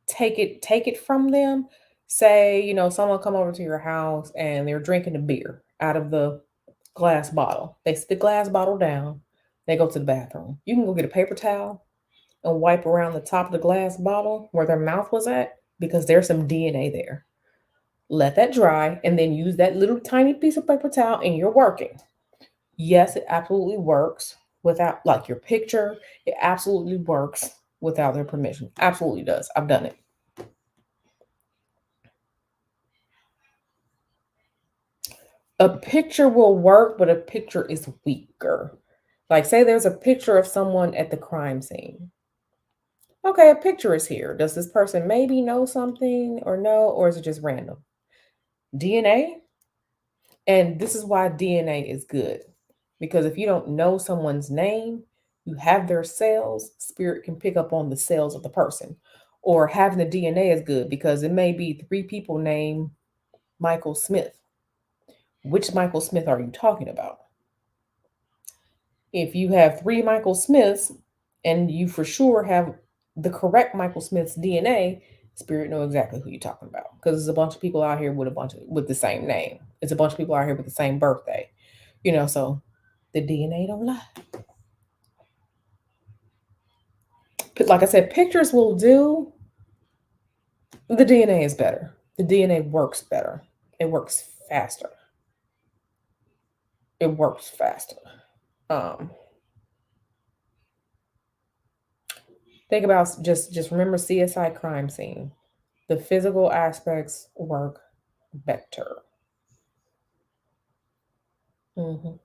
take it from them. Say, someone come over to your house and they're drinking a beer out of the glass bottle. They sit the glass bottle down, they go to the bathroom. You can go get a paper towel and wipe around the top of the glass bottle where their mouth was at, because there's some DNA there. Let that dry and then use that little tiny piece of paper towel and you're working. Yes, it absolutely works without, like, your picture. It absolutely works without their permission. Absolutely does. I've done it. A picture will work, but a picture is weaker. Like, say there's a picture of someone at the crime scene. Okay, a picture is here. Does this person maybe know something or no, or is it just random? DNA, and this is why DNA is good. Because if you don't know someone's name, you have their cells, spirit can pick up on the cells of the person. Or having the DNA is good because it may be three people named Michael Smith. Which Michael Smith are you talking about? If you have three Michael Smiths and you for sure have the correct Michael Smith's DNA, spirit know exactly who you're talking about, because there's a bunch of people out here with with the same name. It's a bunch of people out here with the same birthday. So the DNA don't lie. Like I said, pictures will do. The DNA is better. The DNA works better. It works faster. It works faster. Um, think about, just remember CSI crime scene. The physical aspects work better. Mhm.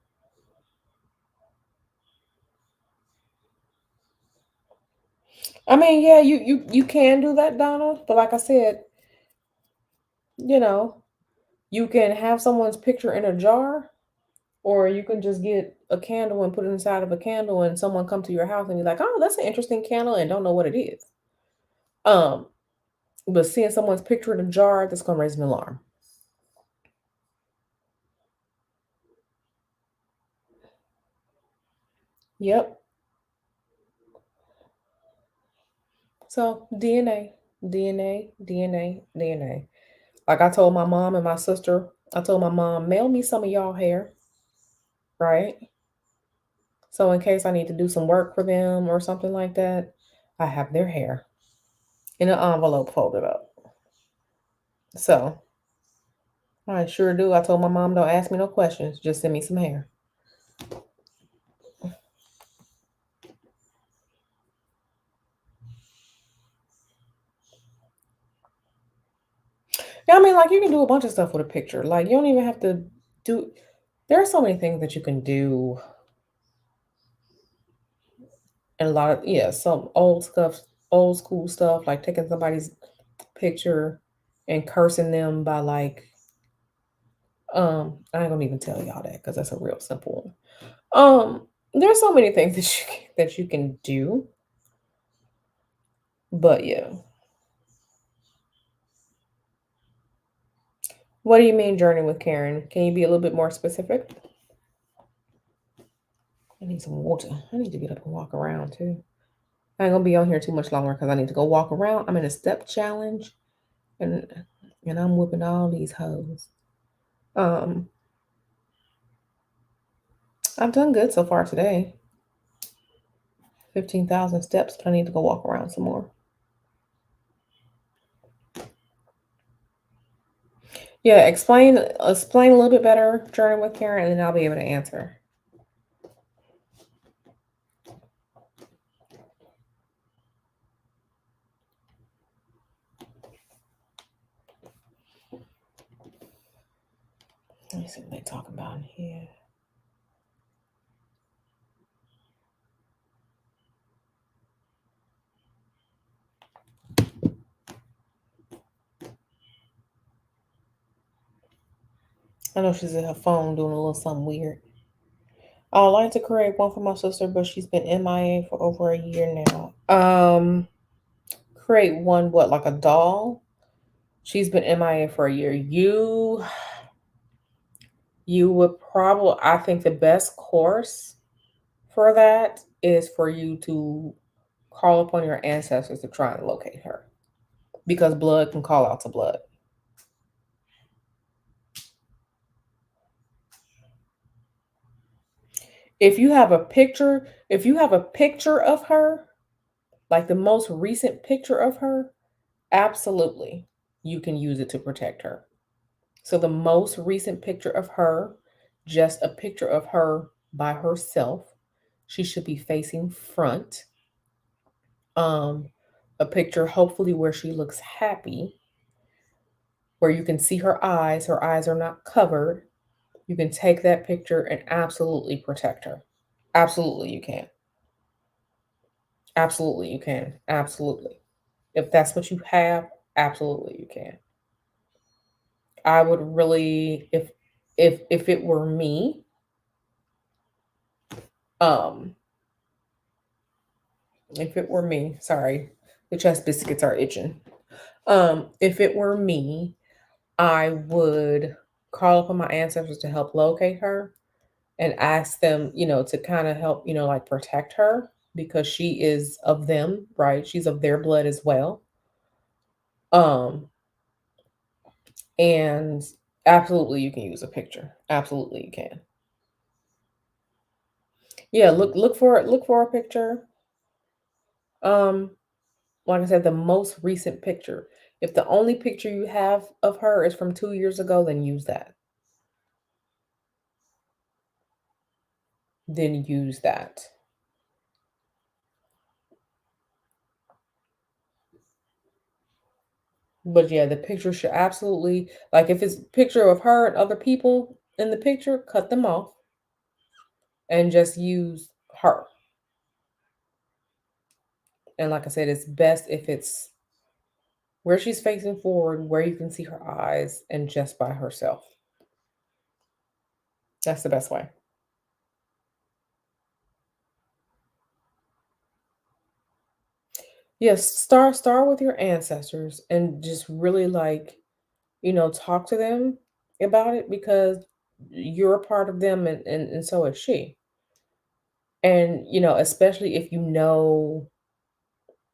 I mean, yeah, you can do that, Donna. But like I said, you know, you can have someone's picture in a jar, or you can just get a candle and put it inside of a candle, and someone come to your house and be like, "Oh, that's an interesting candle," and don't know what it is. Um, but seeing someone's picture in a jar, that's gonna raise an alarm. Yep. So DNA, DNA, DNA, DNA. Like I told my mom and my sister, I told my mom, mail me some of y'all hair, right? So in case I need to do some work for them or something like that, I have their hair in an envelope folded up. So I sure do. I told my mom, don't ask me no questions, just send me some hair. Yeah, I mean, like, you can do a bunch of stuff with a picture. Like, you don't even have to do. There are so many things that you can do, and a lot of, yeah, some old old school stuff, like taking somebody's picture and cursing them by like I ain't gonna even tell y'all that because that's a real simple one. There's so many things that you can do, but yeah. What do you mean journey with Karen? Can you be a little bit more specific? I need some water. I need to get up and walk around too. I ain't gonna be on here too much longer because I need to go walk around. I'm in a step challenge and I'm whipping all these hoes. Um, I've done good so far today. 15,000 steps, but I need to go walk around some more. Yeah, explain a little bit better journey with Karen, and then I'll be able to answer. Let me see what they talking about in here. I know she's at her phone doing a little something weird. I would like to create one for my sister, but she's been MIA for over a year now. Create one, what, like a doll? She's been MIA for a year. You would probably, I think the best course for that is for you to call upon your ancestors to try and locate her because blood can call out to blood. If you have a picture of her, like the most recent picture of her, absolutely you can use it to protect her. So the most recent picture of her, just a picture of her by herself, she should be facing front. Um, a picture hopefully where she looks happy, where you can see her eyes are not covered. You can take that picture and absolutely protect her. Absolutely you can. Absolutely you can. Absolutely. If that's what you have, absolutely you can. I would really if it were me, um if it were me, sorry, the chest biscuits are itching. If it were me, I would call upon my ancestors to help locate her and ask them, to kind of help, like protect her because she is of them, right? She's of their blood as well. Um, and absolutely you can use a picture. Absolutely you can. Yeah, look for a picture. Um, like I said, the most recent picture. If the only picture you have of her is from 2 years ago, then use that. Then use that. But yeah, the picture should absolutely, like if it's a picture of her and other people in the picture, cut them off and just use her. And like I said, it's best if it's where she's facing forward, where you can see her eyes, and just by herself. That's the best way. Yes, start with your ancestors and just really like, talk to them about it because you're a part of them and so is she. And, especially if you know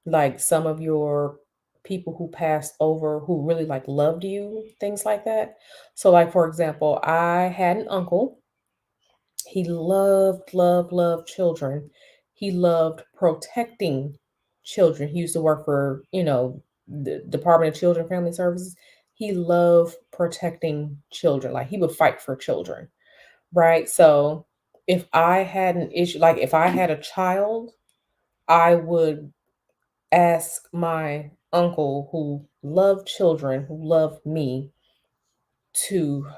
like some of your people who passed over who really like loved you, things like that. So like for example, I had an uncle. He loved, loved, loved children. He loved protecting children. He used to work for, the Department of Children and Family Services. He loved protecting children. Like he would fight for children, right? So if I had an issue, like if I had a child, I would ask my uncle who loved children, who loved me, to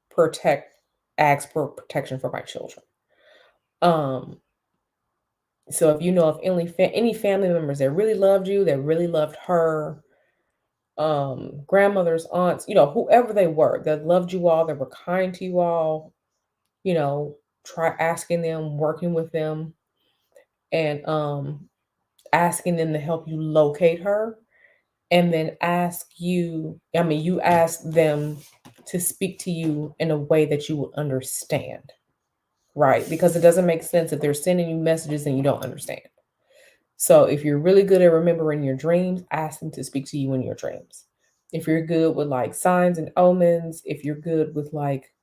protect, ask for protection for my children. Um, So if you know of any family members that really loved you, that really loved her, grandmothers, aunts, whoever they were that loved you all, that were kind to you all, you know, try asking them, working with them, and asking them to help you locate her. And then you ask them to speak to you in a way that you will understand, right? Because it doesn't make sense if they're sending you messages and you don't understand. So if you're really good at remembering your dreams, ask them to speak to you in your dreams. If you're good with like signs and omens, if you're good with like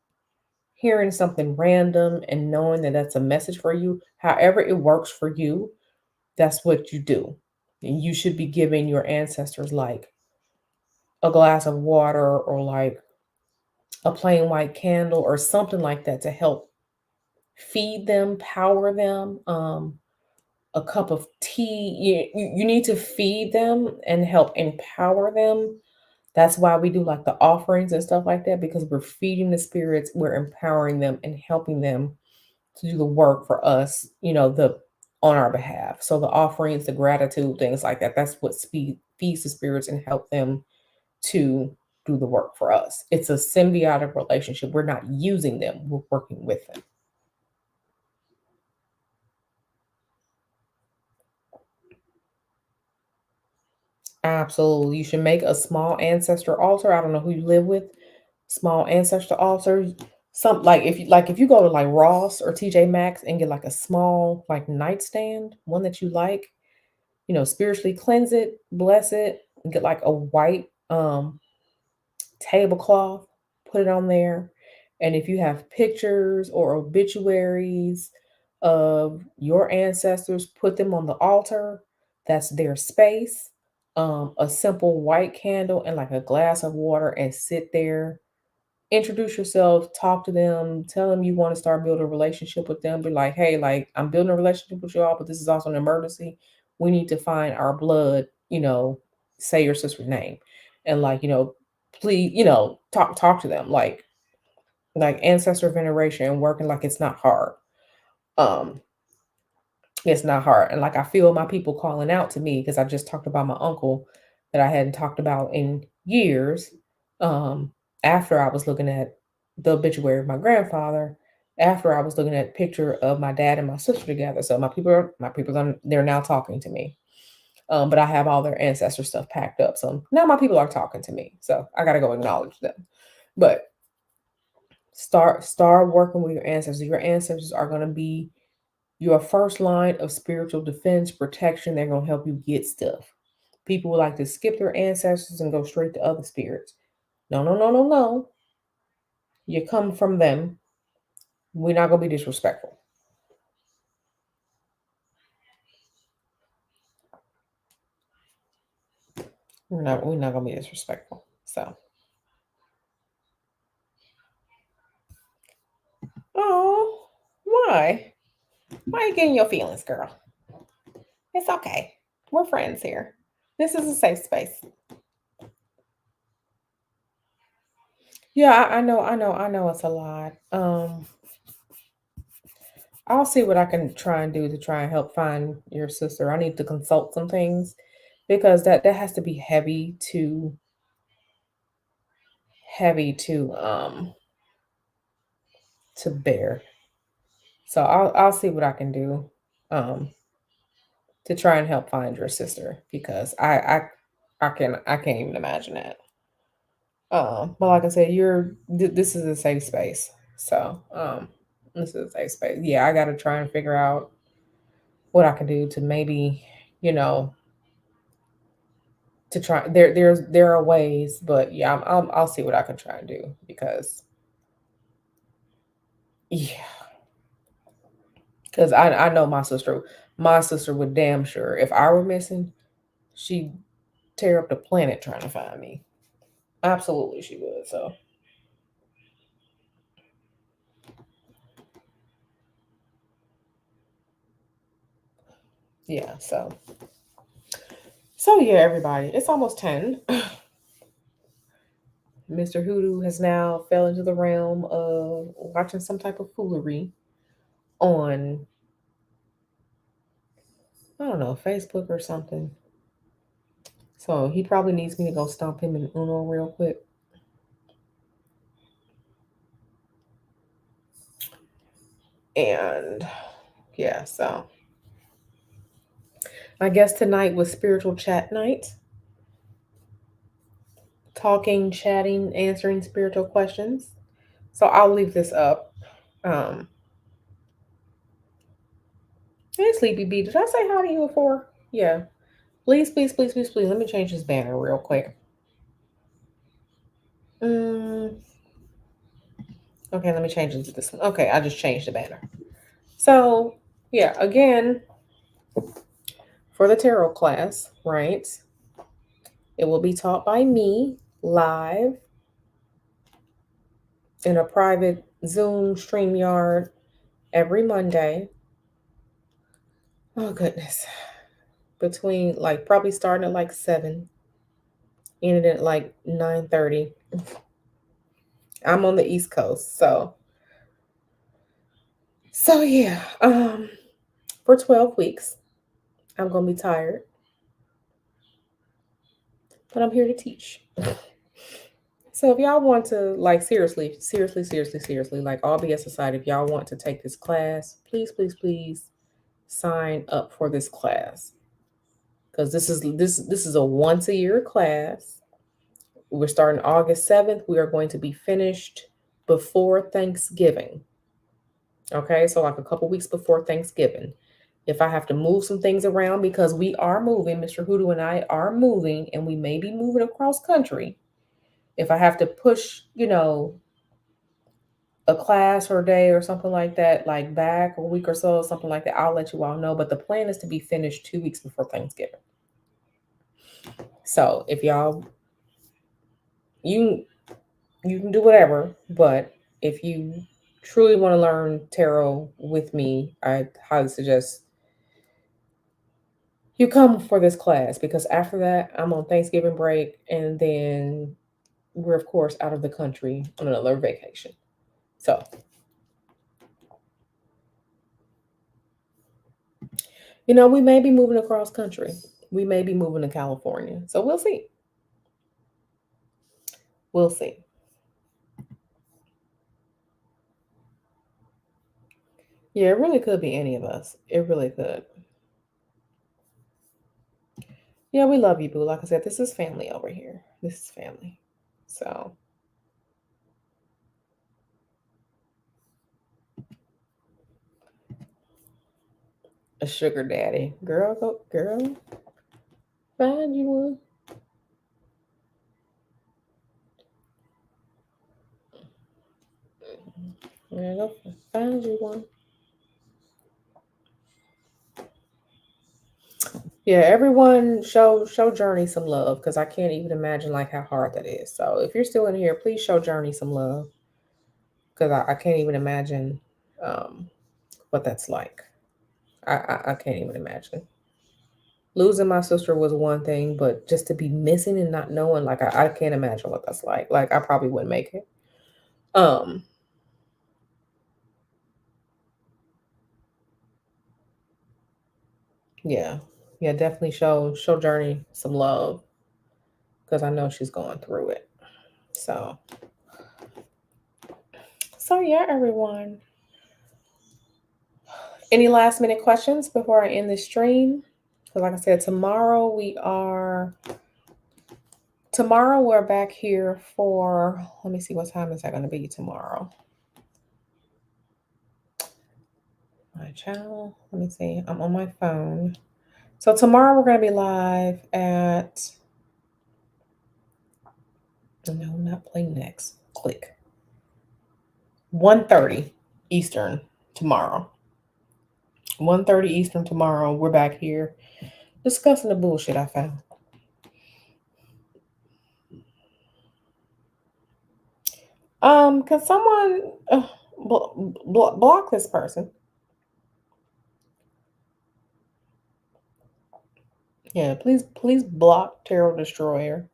hearing something random and knowing that that's a message for you, however it works for you, that's what you do. And you should be giving your ancestors like a glass of water or like a plain white candle or something like that to help feed them, power them. A cup of tea. You need to feed them and help empower them. That's why we do like the offerings and stuff like that, because we're feeding the spirits, we're empowering them and helping them to do the work for us, the on our behalf. So the offerings, the gratitude, things like that, that's what feeds the spirits and help them to do the work for us. It's a symbiotic relationship. We're not using them, we're working with them. Absolutely. You should make a small ancestor altar. I don't know who you live with. Small ancestor altar. Some if you go to like Ross or TJ Maxx and get like a small like nightstand, one that you like, spiritually cleanse it, bless it, and get like a white tablecloth, put it on there. And if you have pictures or obituaries of your ancestors, put them on the altar. That's their space. A simple white candle and like a glass of water and sit there. Introduce yourself, talk to them, tell them you want to start building a relationship with them. Be like, hey, like I'm building a relationship with you all, but this is also an emergency. We need to find our blood, say your sister's name. And like, please, talk to them like ancestor veneration and working like it's not hard. Um, it's not hard. And like I feel my people calling out to me because I just talked about my uncle that I hadn't talked about in years. Um, After I was looking at the obituary of my grandfather, after I was looking at a picture of my dad and my sister together. So they're now talking to me. But I have all their ancestor stuff packed up. So now my people are talking to me. So I gotta go acknowledge them. But start working with your ancestors. Your ancestors are gonna be your first line of spiritual defense, protection. They're going to help you get stuff. People would like to skip their ancestors and go straight to other spirits. No, no, no, no, no. You come from them. We're not going to be disrespectful. We're not going to be disrespectful. So, oh, why? Why are you getting your feelings, girl? It's okay. We're friends here. This is a safe space. Yeah, I know it's a lot. I'll see what I can try and do to try and help find your sister. I need to consult some things because that has to be heavy to bear. So I'll see what I can do um to try and help find your sister because I can't even imagine that. But like I said, this is a safe space. So this is a safe space. Yeah, I got to try and figure out what I can do to maybe, you know, to try. There are ways, but yeah, I'll see what I can try and do because yeah, because I know my sister would damn sure if I were missing, she'd tear up the planet trying to find me. Absolutely, she would. So yeah, so yeah, everybody, it's almost 10. Mr. Hoodoo has now fell into the realm of watching some type of foolery on I don't know, Facebook or something. So he probably needs me to go stomp him in Uno real quick. And yeah, so I guess tonight was spiritual chat night, talking, chatting, answering spiritual questions. So I'll leave this up. Um, hey, Sleepy B, did I say hi to you before? Yeah. Please, please, please, please, please. Let me change this banner real quick. Mm, okay, let me change it to this one. Okay, I just changed the banner. So, yeah, again, for the tarot class, right? It will be taught by me live in a private Zoom StreamYard every Monday. Oh, goodness. Between like probably starting at like 7, ending at like 9:30. I'm on the East Coast, so yeah. For 12 weeks, I'm gonna be tired, but I'm here to teach. So if y'all want to like seriously, seriously, seriously, seriously, like all BS aside, if y'all want to take this class, please, please, please sign up for this class. Because this is a once a year class. We're starting August 7th. We are going to be finished before Thanksgiving. Okay, so like a couple weeks before Thanksgiving. If I have to move some things around because we are moving, Mr. Hoodoo and I are moving, and we may be moving across country. If I have to push, a class or a day or something like that, like back a week or so, something like that, I'll let you all know. But the plan is to be finished 2 weeks before Thanksgiving. So if y'all you you can do whatever, but if you truly want to learn tarot with me, I highly suggest you come for this class because after that, I'm on Thanksgiving break, and then we're of course out of the country on another vacation. So, we may be moving across country. We may be moving to California. So we'll see. We'll see. Yeah, it really could be any of us. It really could. Yeah, we love you, boo. Like I said, this is family over here. This is family. So, a sugar daddy. Girl, go, girl, find you one. Yeah, go find you one. Yeah, everyone show Journey some love because I can't even imagine like how hard that is. So if you're still in here, please show Journey some love because I can't even imagine um, what that's like. I can't even imagine. Losing my sister was one thing, but just to be missing and not knowing, like I can't imagine what that's like. Like I probably wouldn't make it. Um, yeah, yeah, definitely show Journey some love because I know she's going through it. So yeah, everyone. Any last minute questions before I end the stream? Because like I said, tomorrow we're back here for, let me see, what time is that going to be tomorrow? My channel. Let me see. I'm on my phone. So tomorrow we're going to be live at, no, not play next. Click. 1:30 Eastern tomorrow. 1:30 Eastern tomorrow. We're back here discussing the bullshit I found. Can someone block this person? Yeah, please block Tarot Destroyer.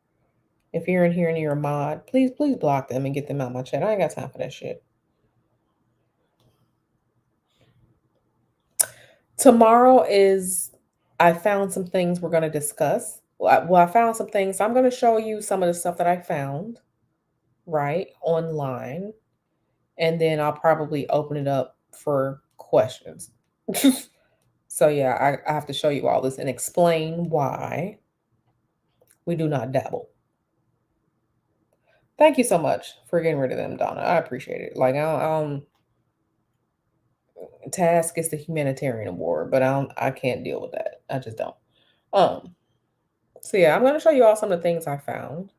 If you're in here and you're a mod, please block them and get them out my chat. I ain't got time for that shit. Tomorrow is I found some things we're going to discuss. Well, I found some things. I'm going to show you some of the stuff that I found, right, online. And then I'll probably open it up for questions. So, yeah, I have to show you all this and explain why we do not dabble. Thank you so much for getting rid of them, Donna. I appreciate it. Like, task is the humanitarian award, but I can't deal with that. I just don't. Um, so yeah, I'm gonna show you all some of the things I found,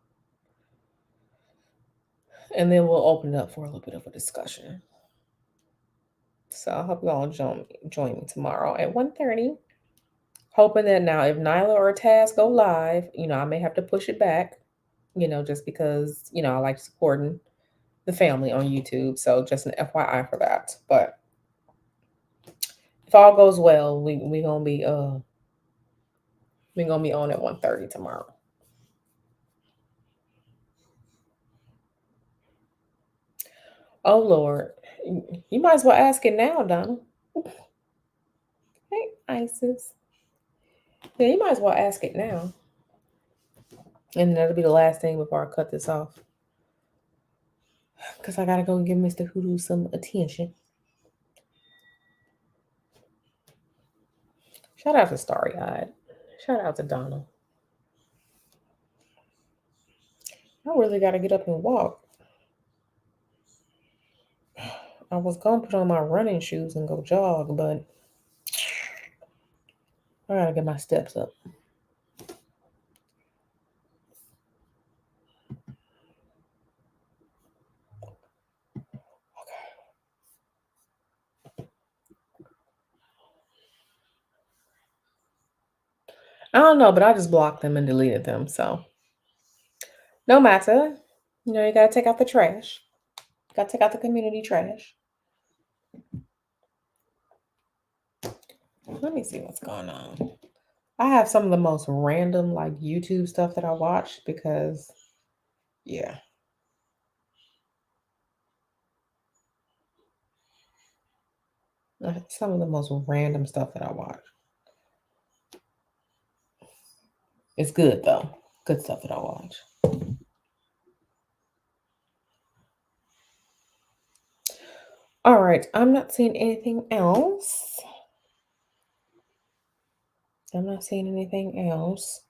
and then we'll open it up for a little bit of a discussion. So I hope you all join me tomorrow at 1:30. Hoping that now if Nyla or Taz go live, I may have to push it back, just because, I like supporting the family on YouTube. So just an FYI for that. But if all goes well, we gonna be on at 1:30 tomorrow. Oh Lord. You might as well ask it now, Donna. Hey, Isis. Yeah, you might as well ask it now. And that'll be the last thing before I cut this off. Because I gotta go give Mr. Hoodoo some attention. Shout out to Starry Eyed. Shout out to Donna. I really gotta get up and walk. I was gonna put on my running shoes and go jog, but I gotta get my steps up. I don't know, but I just blocked them and deleted them. So no matter. You gotta take out the trash. Gotta take out the community trash. Let me see what's going on. I have some of the most random like YouTube stuff that I watch because yeah. Some of the most random stuff that I watch. It's good though. Good stuff that I watch. All right. I'm not seeing anything else. I'm not seeing anything else.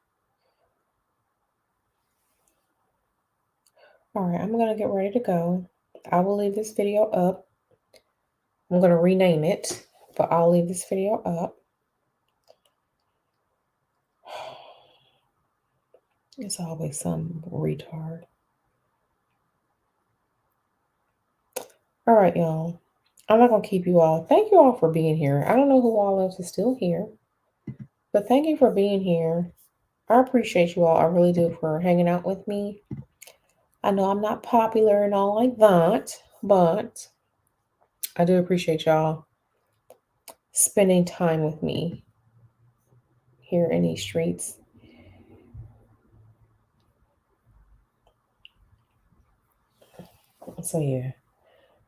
All right. I'm going to get ready to go. I will leave this video up. I'm going to rename it, but I'll leave this video up. It's always some retard. All right, y'all. I'm not going to keep you all. Thank you all for being here. I don't know who all else is still here, but thank you for being here. I appreciate you all. I really do for hanging out with me. I know I'm not popular and all like that, but I do appreciate y'all spending time with me here in these streets. So yeah.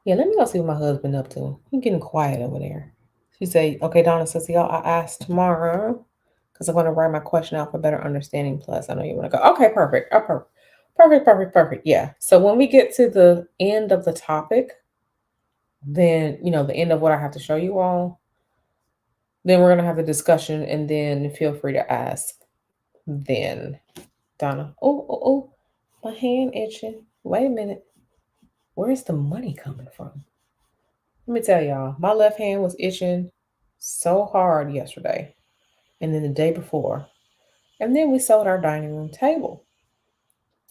Yeah, let me go see what my husband up to. He's getting quiet over there. She say, okay, Donna says, y'all, I asked tomorrow because I'm going to write my question out for better understanding. Plus, I know you want to go. Okay, perfect. Oh, perfect. Perfect, perfect, perfect. Yeah. So when we get to the end of the topic, then, the end of what I have to show you all, then we're going to have the discussion and then feel free to ask. Then, Donna, oh, my hand itching. Wait a minute. Where's the money coming from? Let me tell y'all, my left hand was itching so hard yesterday and then the day before. And then we sold our dining room table.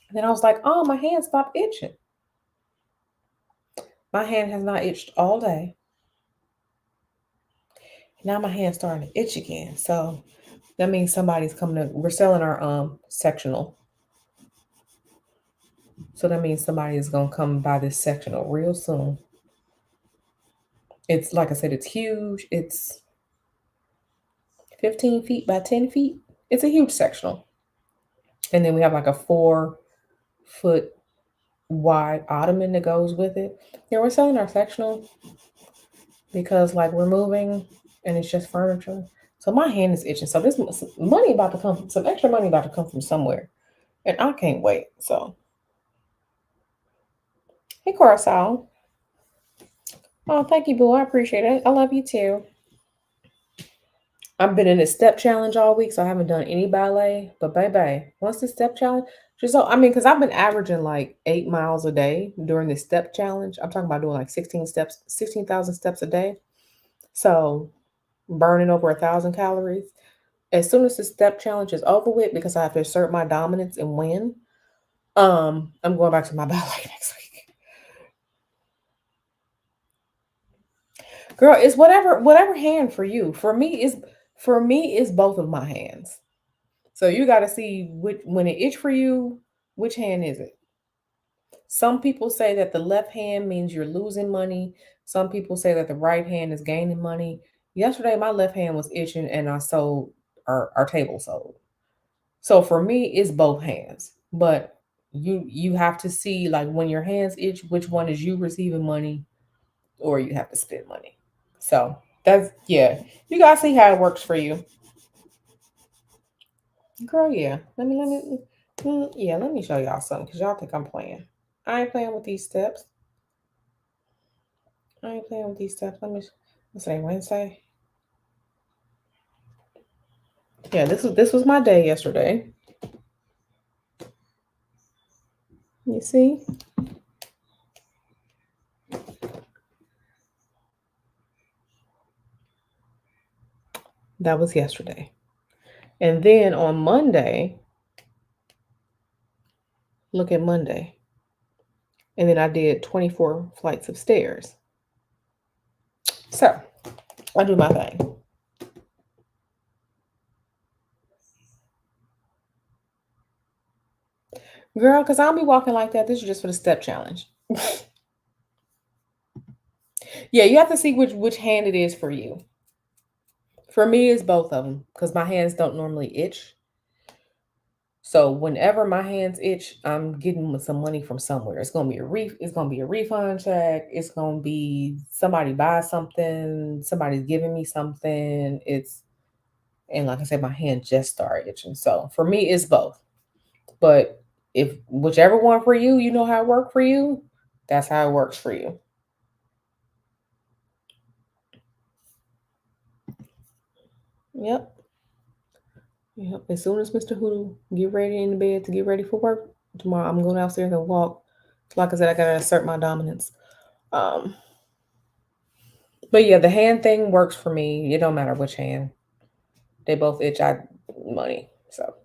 And then I was like, oh, my hand stopped itching. My hand has not itched all day. Now my hand's starting to itch again. So that means somebody's coming to, we're selling our sectional. So that means somebody is going to come by this sectional real soon. It's like I said, it's huge. It's 15 feet by 10 feet. It's a huge sectional. And then we have like a 4-foot wide ottoman that goes with it. Yeah, we're selling our sectional because like we're moving and it's just furniture. So my hand is itching. So this money about to come, some extra money about to come from somewhere, and I can't wait. So hey, Corazon. Oh, thank you, boo. I appreciate it. I love you too. I've been in a step challenge all week, so I haven't done any ballet. But baby, once the step challenge, just so I mean, because I've been averaging like 8 miles a day during the step challenge. I'm talking about doing like 16 steps, 16,000 steps a day. So burning over 1,000 calories. As soon as the step challenge is over with, because I have to assert my dominance and win, I'm going back to my ballet next week. Girl, it's whatever hand for you. For me is both of my hands. So you got to see which when it itch for you, which hand is it? Some people say that the left hand means you're losing money. Some people say that the right hand is gaining money. Yesterday, my left hand was itching, and I sold our table sold. So for me, it's both hands. But you have to see like when your hands itch, which one is you receiving money, or you have to spend money. So that's yeah. You gotta see how it works for you. Girl, yeah. Yeah, let me show y'all something because y'all think I'm playing. I ain't playing with these steps. I ain't playing with these steps. Let's say Wednesday. Yeah, this was my day yesterday. You see? That was yesterday. And then on Monday, look at Monday. And then I did 24 flights of stairs. So I do my thing. Girl, because I'll be walking like that. This is just for the step challenge. Yeah, you have to see which hand it is for you. For me, it's both of them because my hands don't normally itch. So whenever my hands itch, I'm getting some money from somewhere. It's gonna be a refund check. It's gonna be somebody buy something, somebody's giving me something. And like I said, my hand just started itching. So for me, it's both. But if whichever one for you, you know how it worked for you, that's how it works for you. Yep. Yep. As soon as Mr. Hoodoo get ready in the bed to get ready for work tomorrow, I'm going downstairs and walk. Like I said, I gotta assert my dominance. Um, but yeah, the hand thing works for me. It don't matter which hand. They both itch I money. So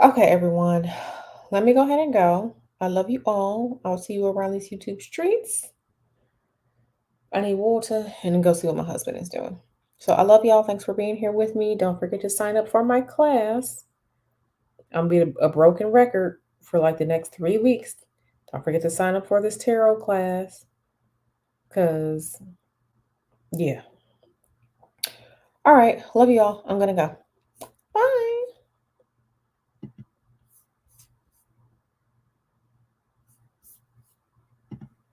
okay, everyone. Let me go ahead and go. I love you all. I'll see you around these YouTube streets. I need water and then go see what my husband is doing. So I love y'all. Thanks for being here with me. Don't forget to sign up for my class. I'm gonna be a broken record for like the next 3 weeks. Don't forget to sign up for this tarot class. Cause yeah. All right. Love y'all. I'm gonna go.